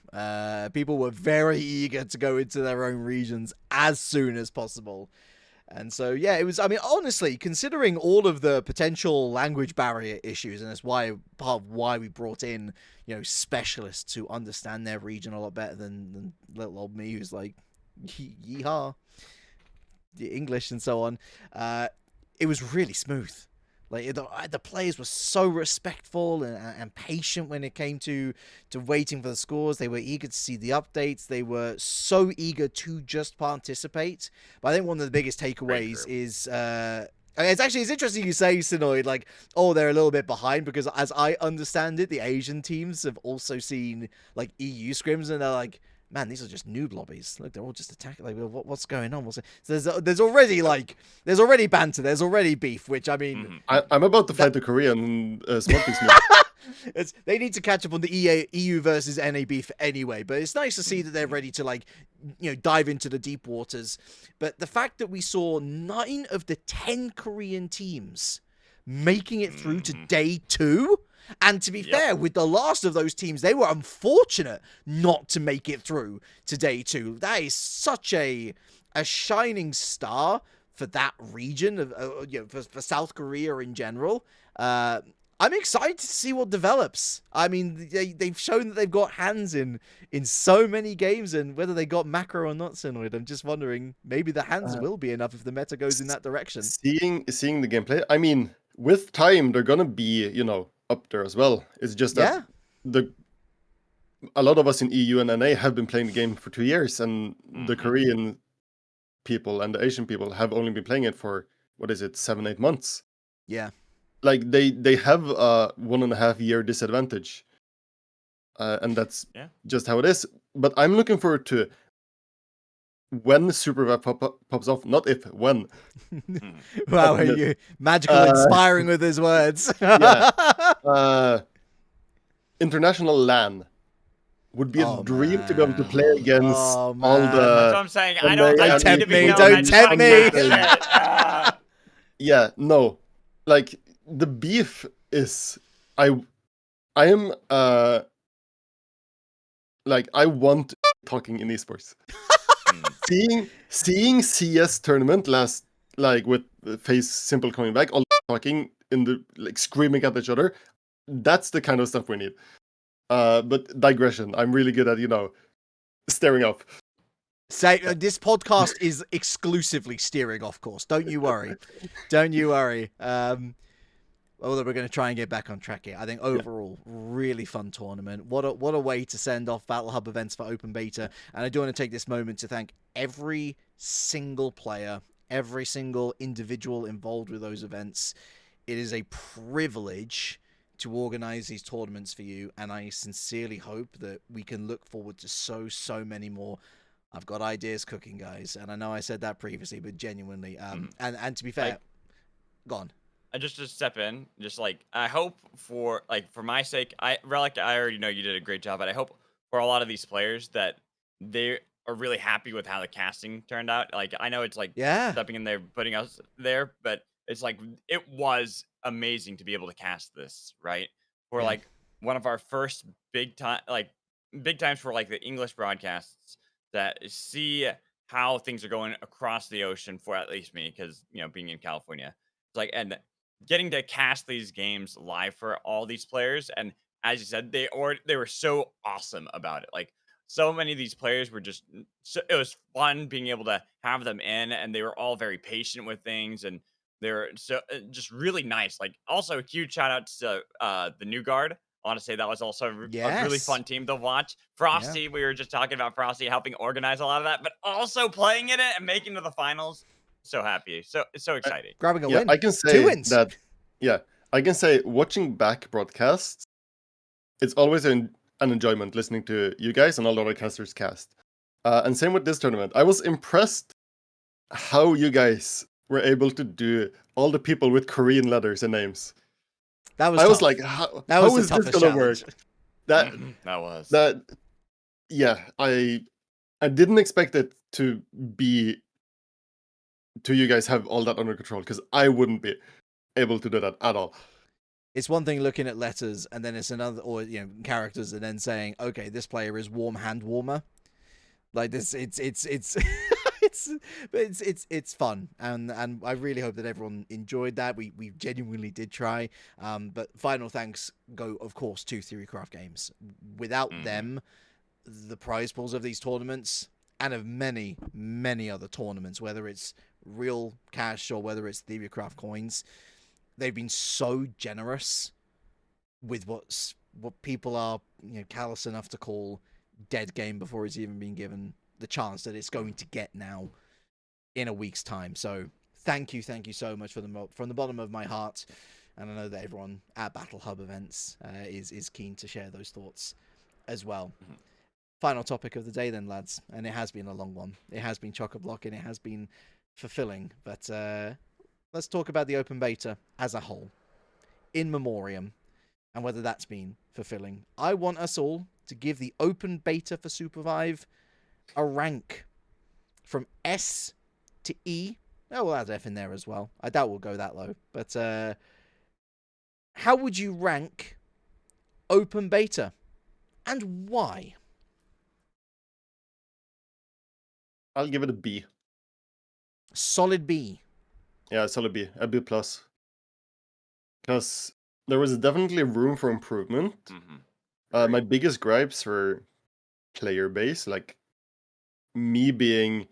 People were very eager to go into their own regions as soon as possible. And so, yeah, it was, I mean, honestly, considering all of the potential language barrier issues, and that's why part of why we brought in, specialists who understand their region a lot better than little old me who's like, yeehaw, the English and so on. It was really smooth. Like the players were so respectful and patient when it came to waiting for the scores. They were eager to see the updates. They were so eager to just participate. But I think one of the biggest takeaways is it's interesting you say, Sinoid, like, oh, they're a little bit behind, because as I understand it, the Asian teams have also seen like EU scrims and they're like, man, these are just noob lobbies. Look, they're all just attacking. Like, what's going on? So there's already banter. There's already beef. Which I mean, I'm about to fight the Korean Smokies. They need to catch up on the EU versus NA beef anyway. But it's nice to see that they're ready to dive into the deep waters. But the fact that we saw 9 of the 10 Korean teams making it through to day 2. And to be fair, with the last of those teams, they were unfortunate not to make it through to day 2. That is such a shining star for that region, for South Korea in general. I'm excited to see what develops. I mean, they've shown that they've got hands in so many games, and whether they got macro or not, Sinoid, I'm just wondering, maybe the hands will be enough if the meta goes in that direction. Seeing the gameplay, I mean, with time, they're gonna be, up there as well. It's just that a lot of us in EU and NA have been playing the game for 2 years, and the Korean people and the Asian people have only been playing it for 7-8 months. Yeah, like they have a 1.5 year disadvantage, and that's just how it is. But I'm looking forward to when SUPERVIVE pops off, not if, when. Wow, are you magical, inspiring with his words. International LAN would be a dream to be able to play against all the. That's what I'm saying. Don't tempt me. Don't tempt me. Yeah, no, like the beef is, I am like I want talking in esports. Seeing CS tournament last, like with FaZe Simple coming back, all talking in the screaming at each other. That's the kind of stuff we need. But digression. I'm really good at staring off. Say this podcast is exclusively steering off course. Don't you worry. Don't you worry. Although we're going to try and get back on track here. I think overall, really fun tournament. What a way to send off Battle Hub events for open beta. And I do want to take this moment to thank every single player, every single individual involved with those events. It is a privilege to organize these tournaments for you, and I sincerely hope that we can look forward to so many more. I've got ideas cooking, guys, and I know I said that previously, but genuinely, and to be fair, go on. Just to step in, I hope for my sake, I already know you did a great job, but I hope for a lot of these players that they are really happy with how the casting turned out. Like, I know it's stepping in there, putting us there, but it's it was amazing to be able to cast this, right? For one of our first big times for the English broadcasts, that see how things are going across the ocean for at least me, because being in California, it's and getting to cast these games live for all these players, and as you said, they were so awesome about it. So many of these players were just it was fun being able to have them in, and they were all very patient with things, and they're so just really nice. Also a huge shout out to the new guard want to say that was also a really Yes. fun team to watch. Frosty, we were just talking about Frosty helping organize a lot of that, but also playing in it and making it to the finals. So happy. So it's so exciting. Grabbing a Yeah, win. I can 2 say wins. that. Yeah, I can say watching back broadcasts, it's always an enjoyment listening to you guys and all the other casters cast. And same with this tournament. I was impressed how you guys were able to do all the people with Korean letters and names. That was I was tough. like, That was how the is this toughest gonna work? challenge. That was. Yeah, I didn't expect it to you guys have all that under control, because I wouldn't be able to do that at all. It's one thing looking at letters, and then it's another, or characters, and then saying, okay, this player is warm hand warmer. Like this, it's it's fun, and I really hope that everyone enjoyed that. We genuinely did try. But final thanks go, of course, to Theorycraft Games. Without them, the prize pools of these tournaments and of many other tournaments, whether it's real cash or whether it's Theorycraft coins, they've been so generous with what people are callous enough to call dead game before it's even been given the chance that it's going to get now in a week's time. So thank you so much from the bottom of my heart, and I know that everyone at Battle Hub events is keen to share those thoughts as well. Final topic of the day then, lads, and it has been a long one. It has been chock-a-block and it has been fulfilling, but let's talk about the open beta as a whole in Memoriam and whether that's been fulfilling. I want us all to give the open beta for SUPERVIVE a rank from S to E. Oh, we'll add F in there as well. I doubt we'll go that low, but how would you rank open beta and why? I'll give it a B. Solid B. Yeah, solid B. A B plus. Because there was definitely room for improvement. My biggest gripes were player base, like me being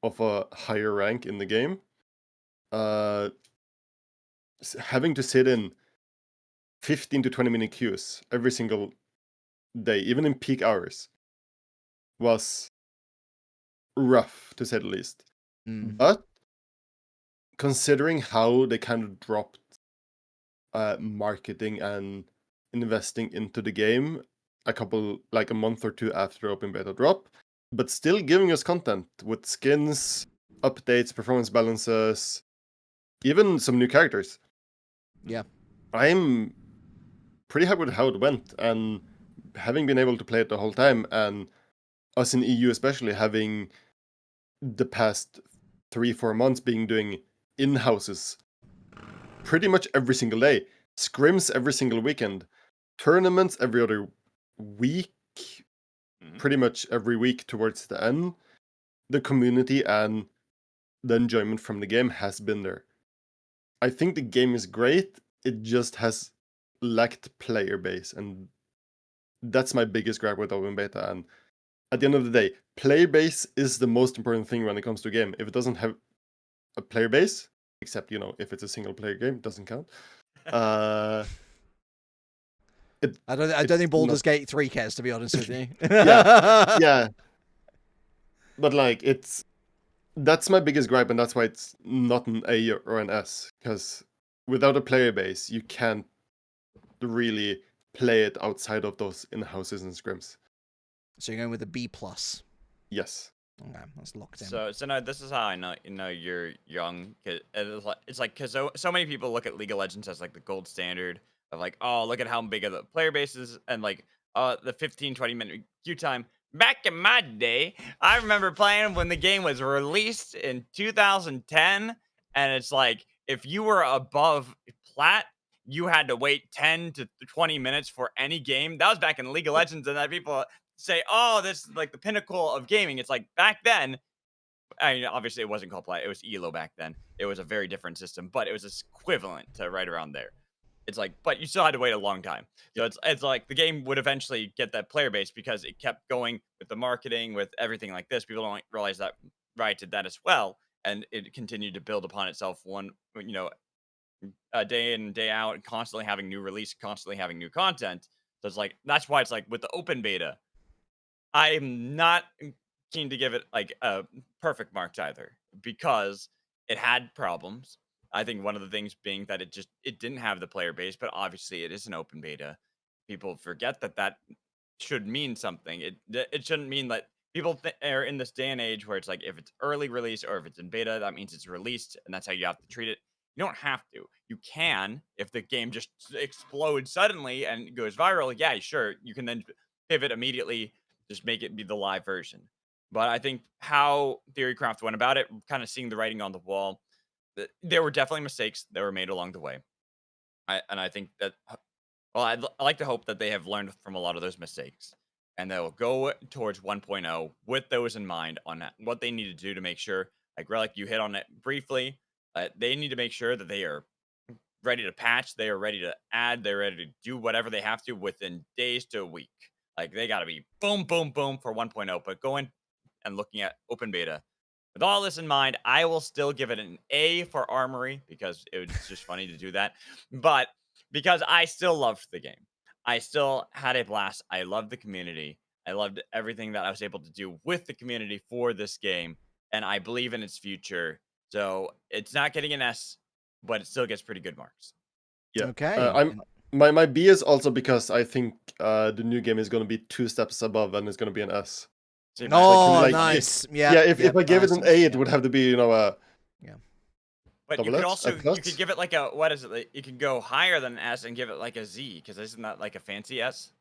of a higher rank in the game. Having to sit in 15 to 20-minute queues every single day, even in peak hours, was rough, to say the least. But considering how they kind of dropped marketing and investing into the game a month or two after open beta drop, but still giving us content with skins, updates, performance balances, even some new characters. Yeah. I'm pretty happy with how it went, and having been able to play it the whole time, and us in EU especially having the past 3-4 months doing in-houses pretty much every single day, scrims every single weekend, tournaments every other week, pretty much every week towards the end. The community and the enjoyment from the game has been there. I think the game is great. It just has lacked player base, and that's my biggest gripe with open beta. And at the end of the day, player base is the most important thing when it comes to a game. If it doesn't have a player base, except if it's a single player game, it doesn't count. I don't think Baldur's Gate 3 cares, to be honest with you. yeah. But that's my biggest gripe, and that's why it's not an A or an S, because without a player base, you can't really play it outside of those in-houses and scrims. So you're going with a B plus. Yes. Okay, that's locked in. So no, this is how I know you're young. It's like because so many people look at League of Legends as like the gold standard of like, oh, look at how big of the player base is, and like the 15-20 minute queue time. Back in my day, I remember playing when the game was released in 2010, and it's like if you were above plat, you had to wait 10 to 20 minutes for any game. That was back in League of Legends, and that people say, oh, this is like the pinnacle of gaming. It's like back then, I mean, obviously it wasn't called plat, it was ELO back then. It was a very different system, but it was equivalent to right around there. It's like, but you still had to wait a long time. So it's like the game would eventually get that player base because it kept going with the marketing, with everything like this. People don't realize that Riot did that as well, and it continued to build upon itself day in, day out, constantly having new release, constantly having new content. So it's like that's why it's like with the open beta, I'm not keen to give it like a perfect marks either because it had problems. I think one of the things being that it didn't have the player base, but obviously it is an open beta. People forget that should mean something. It shouldn't mean that people are in this day and age where it's like if it's early release or if it's in beta, that means it's released, and that's how you have to treat it. You don't have to. You can if the game just explodes suddenly and goes viral. Yeah, sure. You can then pivot immediately, just make it be the live version. But I think how Theorycraft went about it, kind of seeing the writing on the wall, there were definitely mistakes that were made along the way. I think that well, I like to hope that they have learned from a lot of those mistakes and they'll go towards 1.0 with those in mind on what they need to do to make sure, like Relic, you hit on it briefly, they need to make sure that they are ready to patch, they are ready to add, they're ready to do whatever they have to within days to a week. Like they got to be boom, boom, boom for 1.0, but going and looking at open beta. With all this in mind, I will still give it an A for Armory because it was just funny to do that. But because I still loved the game. I still had a blast. I loved the community. I loved everything that I was able to do with the community for this game. And I believe in its future. So it's not getting an S, but it still gets pretty good marks. Yeah. Okay. My B is also because I think the new game is going to be 2 steps above and it's going to be an S. So Oh, like, nice. If I gave it an A, it would have to be, a But you double could S, also a plus? you could give it like a what is it? Like, you could go higher than an S and give it like a Z because isn't that like a fancy S,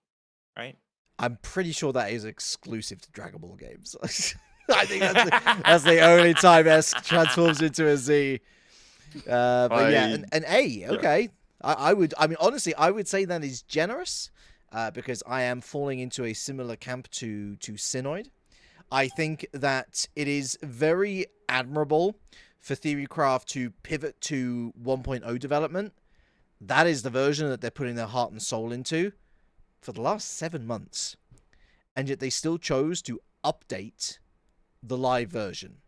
right? I'm pretty sure that is exclusive to Dragon Ball games. I think that's the only time S transforms into a Z. But yeah, an A. Okay. I mean, honestly, I would say that is generous because I am falling into a similar camp to Synoid. I think that it is very admirable for Theorycraft to pivot to 1.0 development. That is the version that they're putting their heart and soul into for the last 7 months. And yet they still chose to update the live version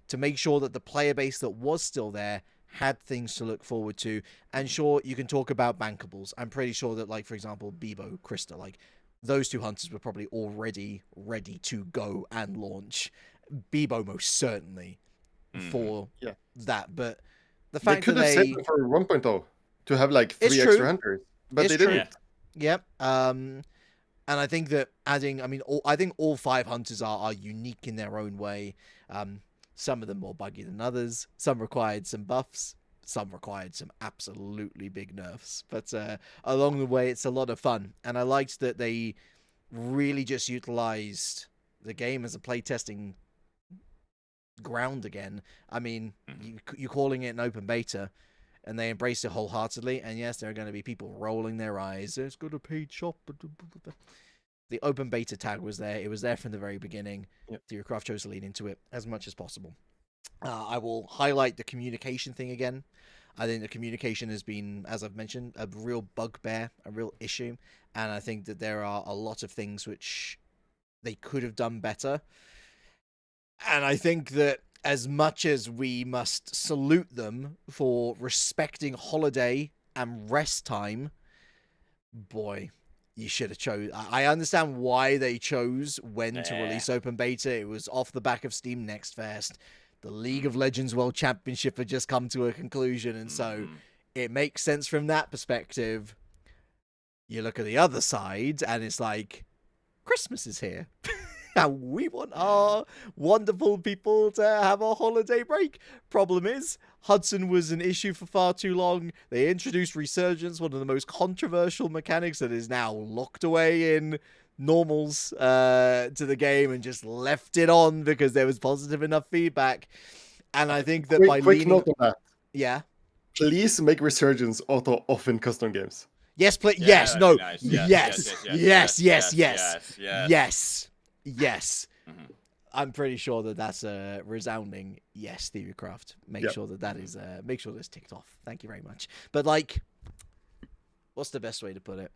to make sure that the player base that was still there had things to look forward to. And sure, you can talk about bankables. I'm pretty sure that, like, for example, Bebo, Krista, like, those 2 hunters were probably already ready to go and launch. Bebo most certainly for that. But the fact could that have saved it for 1.0 to have like 3 extra hunters, but they didn't. Yep. And I think that adding, I mean, I think all 5 hunters are unique in their own way. Some of them more buggy than others. Some required some buffs. Some required some absolutely big nerfs. But along the way, it's a lot of fun. And I liked that they really just utilized the game as a playtesting ground again. I mean, you're calling it an open beta, and they embrace it wholeheartedly. And yes, there are going to be people rolling their eyes. It's got a paid shop. The open beta tag was there. It was there from the very beginning. Theorycraft chose to lean into it as much as possible. I will highlight the communication thing again. I think the communication has been, as I've mentioned, a real bugbear, a real issue. And I think that there are a lot of things which they could have done better. And I think that as much as we must salute them for respecting holiday and rest time, boy, you should have chose. I understand why they chose when to release open beta. It was off the back of Steam Next Fest. The League of Legends World Championship had just come to a conclusion, and so it makes sense from that perspective. You look at the other side, and it's like, Christmas is here. And we want our wonderful people to have a holiday break. Problem is, Hudson was an issue for far too long. They introduced Resurgence, one of the most controversial mechanics that is now locked away in normals to the game, and just left it on because there was positive enough feedback. And I think that quick note on that. Yeah. Please make Resurgence auto off in custom games. Yes, please. Yeah, yes, no. nice. Yes. I'm pretty sure that that's a resounding yes, Theorycraft. Make sure that is make sure that's ticked off. Thank you very much. But like, what's the best way to put it?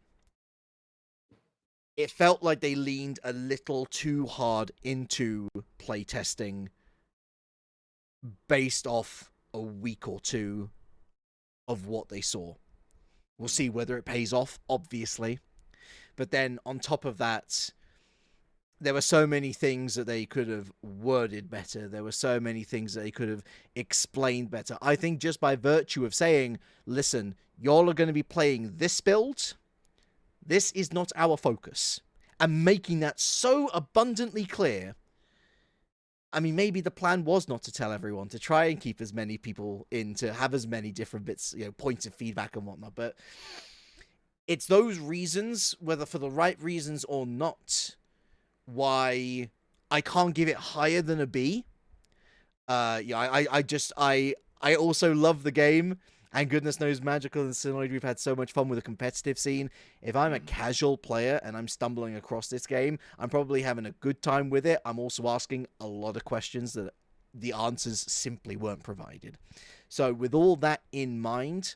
It felt like they leaned a little too hard into playtesting based off a week or two of what they saw. We'll see whether it pays off, obviously. But then on top of that, there were so many things that they could have worded better. There were so many things that they could have explained better. I think just by virtue of saying, listen, y'all are going to be playing this build. This is not our focus. And making that so abundantly clear. I mean, maybe the plan was not to tell everyone, to try and keep as many people in, to have as many different bits, points of feedback and whatnot. But it's those reasons, whether for the right reasons or not, why I can't give it higher than a B. I also love the game, and goodness knows Magical and Synoid, we've had so much fun with the competitive scene. If I'm a casual player and I'm stumbling across this game, I'm probably having a good time with it. I'm also asking a lot of questions that the answers simply weren't provided. So with all that in mind,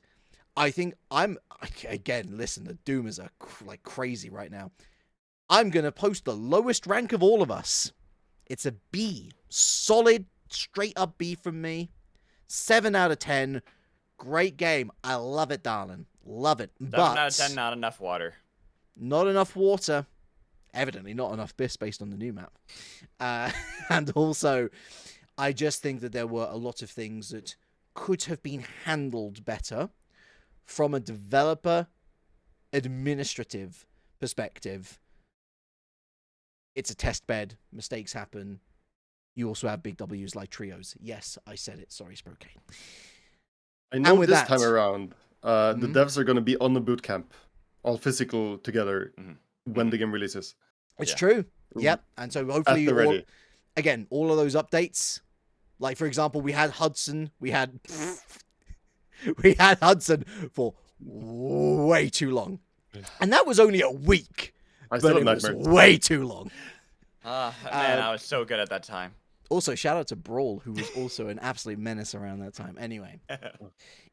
I think again, listen, the Doomers are like crazy right now. I'm going to post the lowest rank of all of us. It's a B. Solid, straight up B from me. 7 out of 10. Great game. I love it, darling. Love it. 7 but out of 10, not enough water. Not enough water. Evidently not enough BIS based on the new map. And also, I just think that there were a lot of things that could have been handled better from a developer administrative perspective. It's a test bed. Mistakes happen. You also have big W's like trios. Yes, I said it. Sorry, Sprokane. I know this time around, the devs are going to be on the boot camp, all physical together when the game releases. It's true. Yep. And so hopefully, all of those updates, like for example, we had Hudson. We had Hudson for way too long, and that was only a week. But it was way too long. Man, I was so good at that time. Also, shout out to Brawl, who was also an absolute menace around that time. Anyway,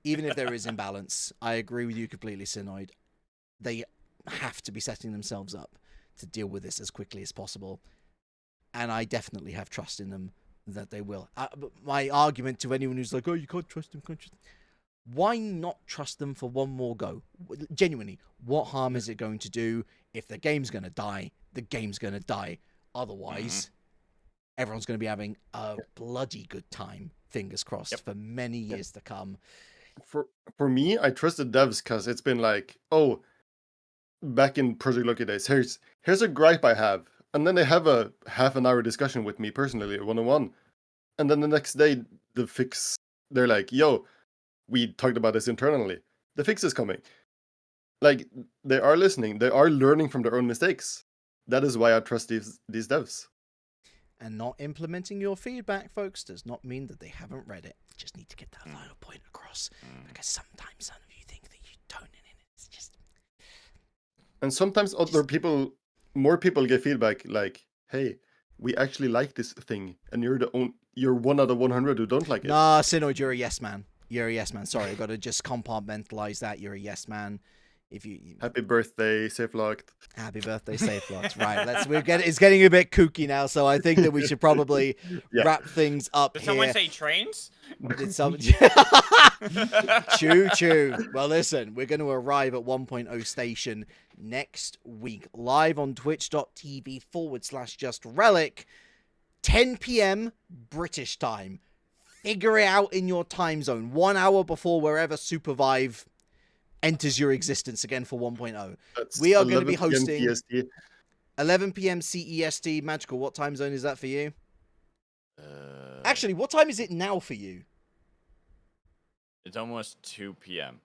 even if there is imbalance, I agree with you completely, Synoid. They have to be setting themselves up to deal with this as quickly as possible. And I definitely have trust in them that they will. But my argument to anyone who's like, oh, you can't trust them, why not trust them for one more go? Genuinely, what harm is it going to do? If the game's going to die, the game's going to die. Otherwise, everyone's going to be having a bloody good time, fingers crossed, for many years to come. For me, I trust the devs because it's been like, oh, back in Project Loki days, here's a gripe I have. And then they have a half an hour discussion with me personally, one-on-one. And then the next day, they're like, yo, we talked about this internally. The fix is coming. Like, they are listening. They are learning from their own mistakes. That is why I trust these devs. And not implementing your feedback, folks, does not mean that they haven't read it. You just need to get that final point across. Because sometimes some of you think that you don't, and it's just... And sometimes more people get feedback like, hey, we actually like this thing, and you're 1 out of 100 who don't like it. Nah, Synoid, you're a yes man. You're a yes man. Sorry, I got to just compartmentalize that. You're a yes man. If you happy birthday, safe locked. Happy birthday, safe locked. Right, it's getting a bit kooky now, so I think that we should probably wrap things up. Did someone say trains? Did someone? Choo. Well, listen, we're going to arrive at 1.0 station next week, live on twitch.tv/JustRelic, 10 p.m. British time. Figure it out in your time zone, 1 hour before wherever SUPERVIVE enters your existence again for 1.0. We are going to be hosting 11 p.m. CEST. Magical, what time zone is that for you? Actually, what time is it now for you? It's almost 2 p.m.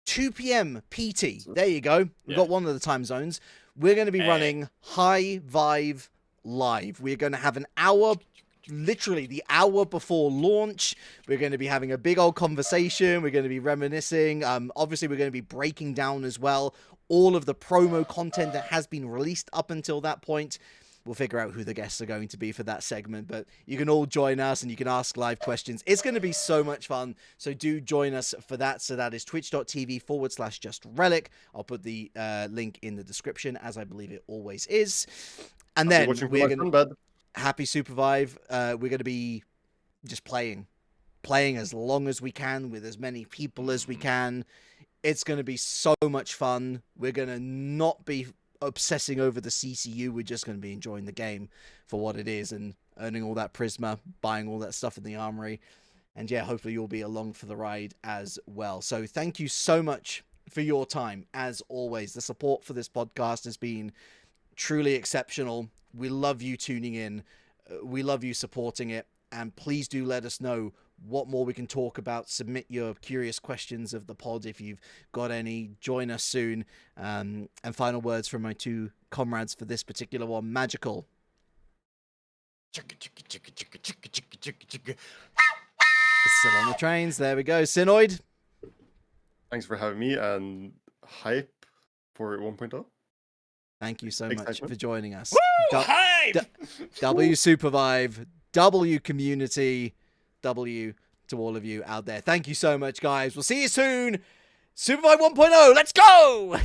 2 p.m. PT. There you go. We've got one of the time zones. We're going to be running High VIVE live. We're going to have an hour, literally the hour before launch. We're going to be having a big old conversation. We're going to be reminiscing. Obviously, we're going to be breaking down as well all of the promo content that has been released up until that point. We'll figure out who the guests are going to be for that segment, but you can all join us and you can ask live questions. It's going to be so much fun, so do join us for that. So that is twitch.tv/JustRelic. I'll put the link in the description, as I believe it always is. And then we're going to... Happy SUPERVIVE. We're going to be just playing as long as we can with as many people as we can. It's going to be so much fun. We're going to not be obsessing over the CCU. We're just going to be enjoying the game for what it is and earning all that Prisma, buying all that stuff in the Armory. And yeah, hopefully you'll be along for the ride as well. So thank you so much for your time. As always, the support for this podcast has been truly exceptional. We love you tuning in. We love you supporting it. And please do let us know what more we can talk about. Submit your curious questions of the pod if you've got any. Join us soon. And final words from my two comrades for this particular one. Magical. Still on the trains. There we go. Synoid. Thanks for having me, and hype for 1.0. Thank you so much for joining us. Woo! Hype! W SUPERVIVE, W community, W to all of you out there. Thank you so much, guys. We'll see you soon. SUPERVIVE 1.0. Let's go!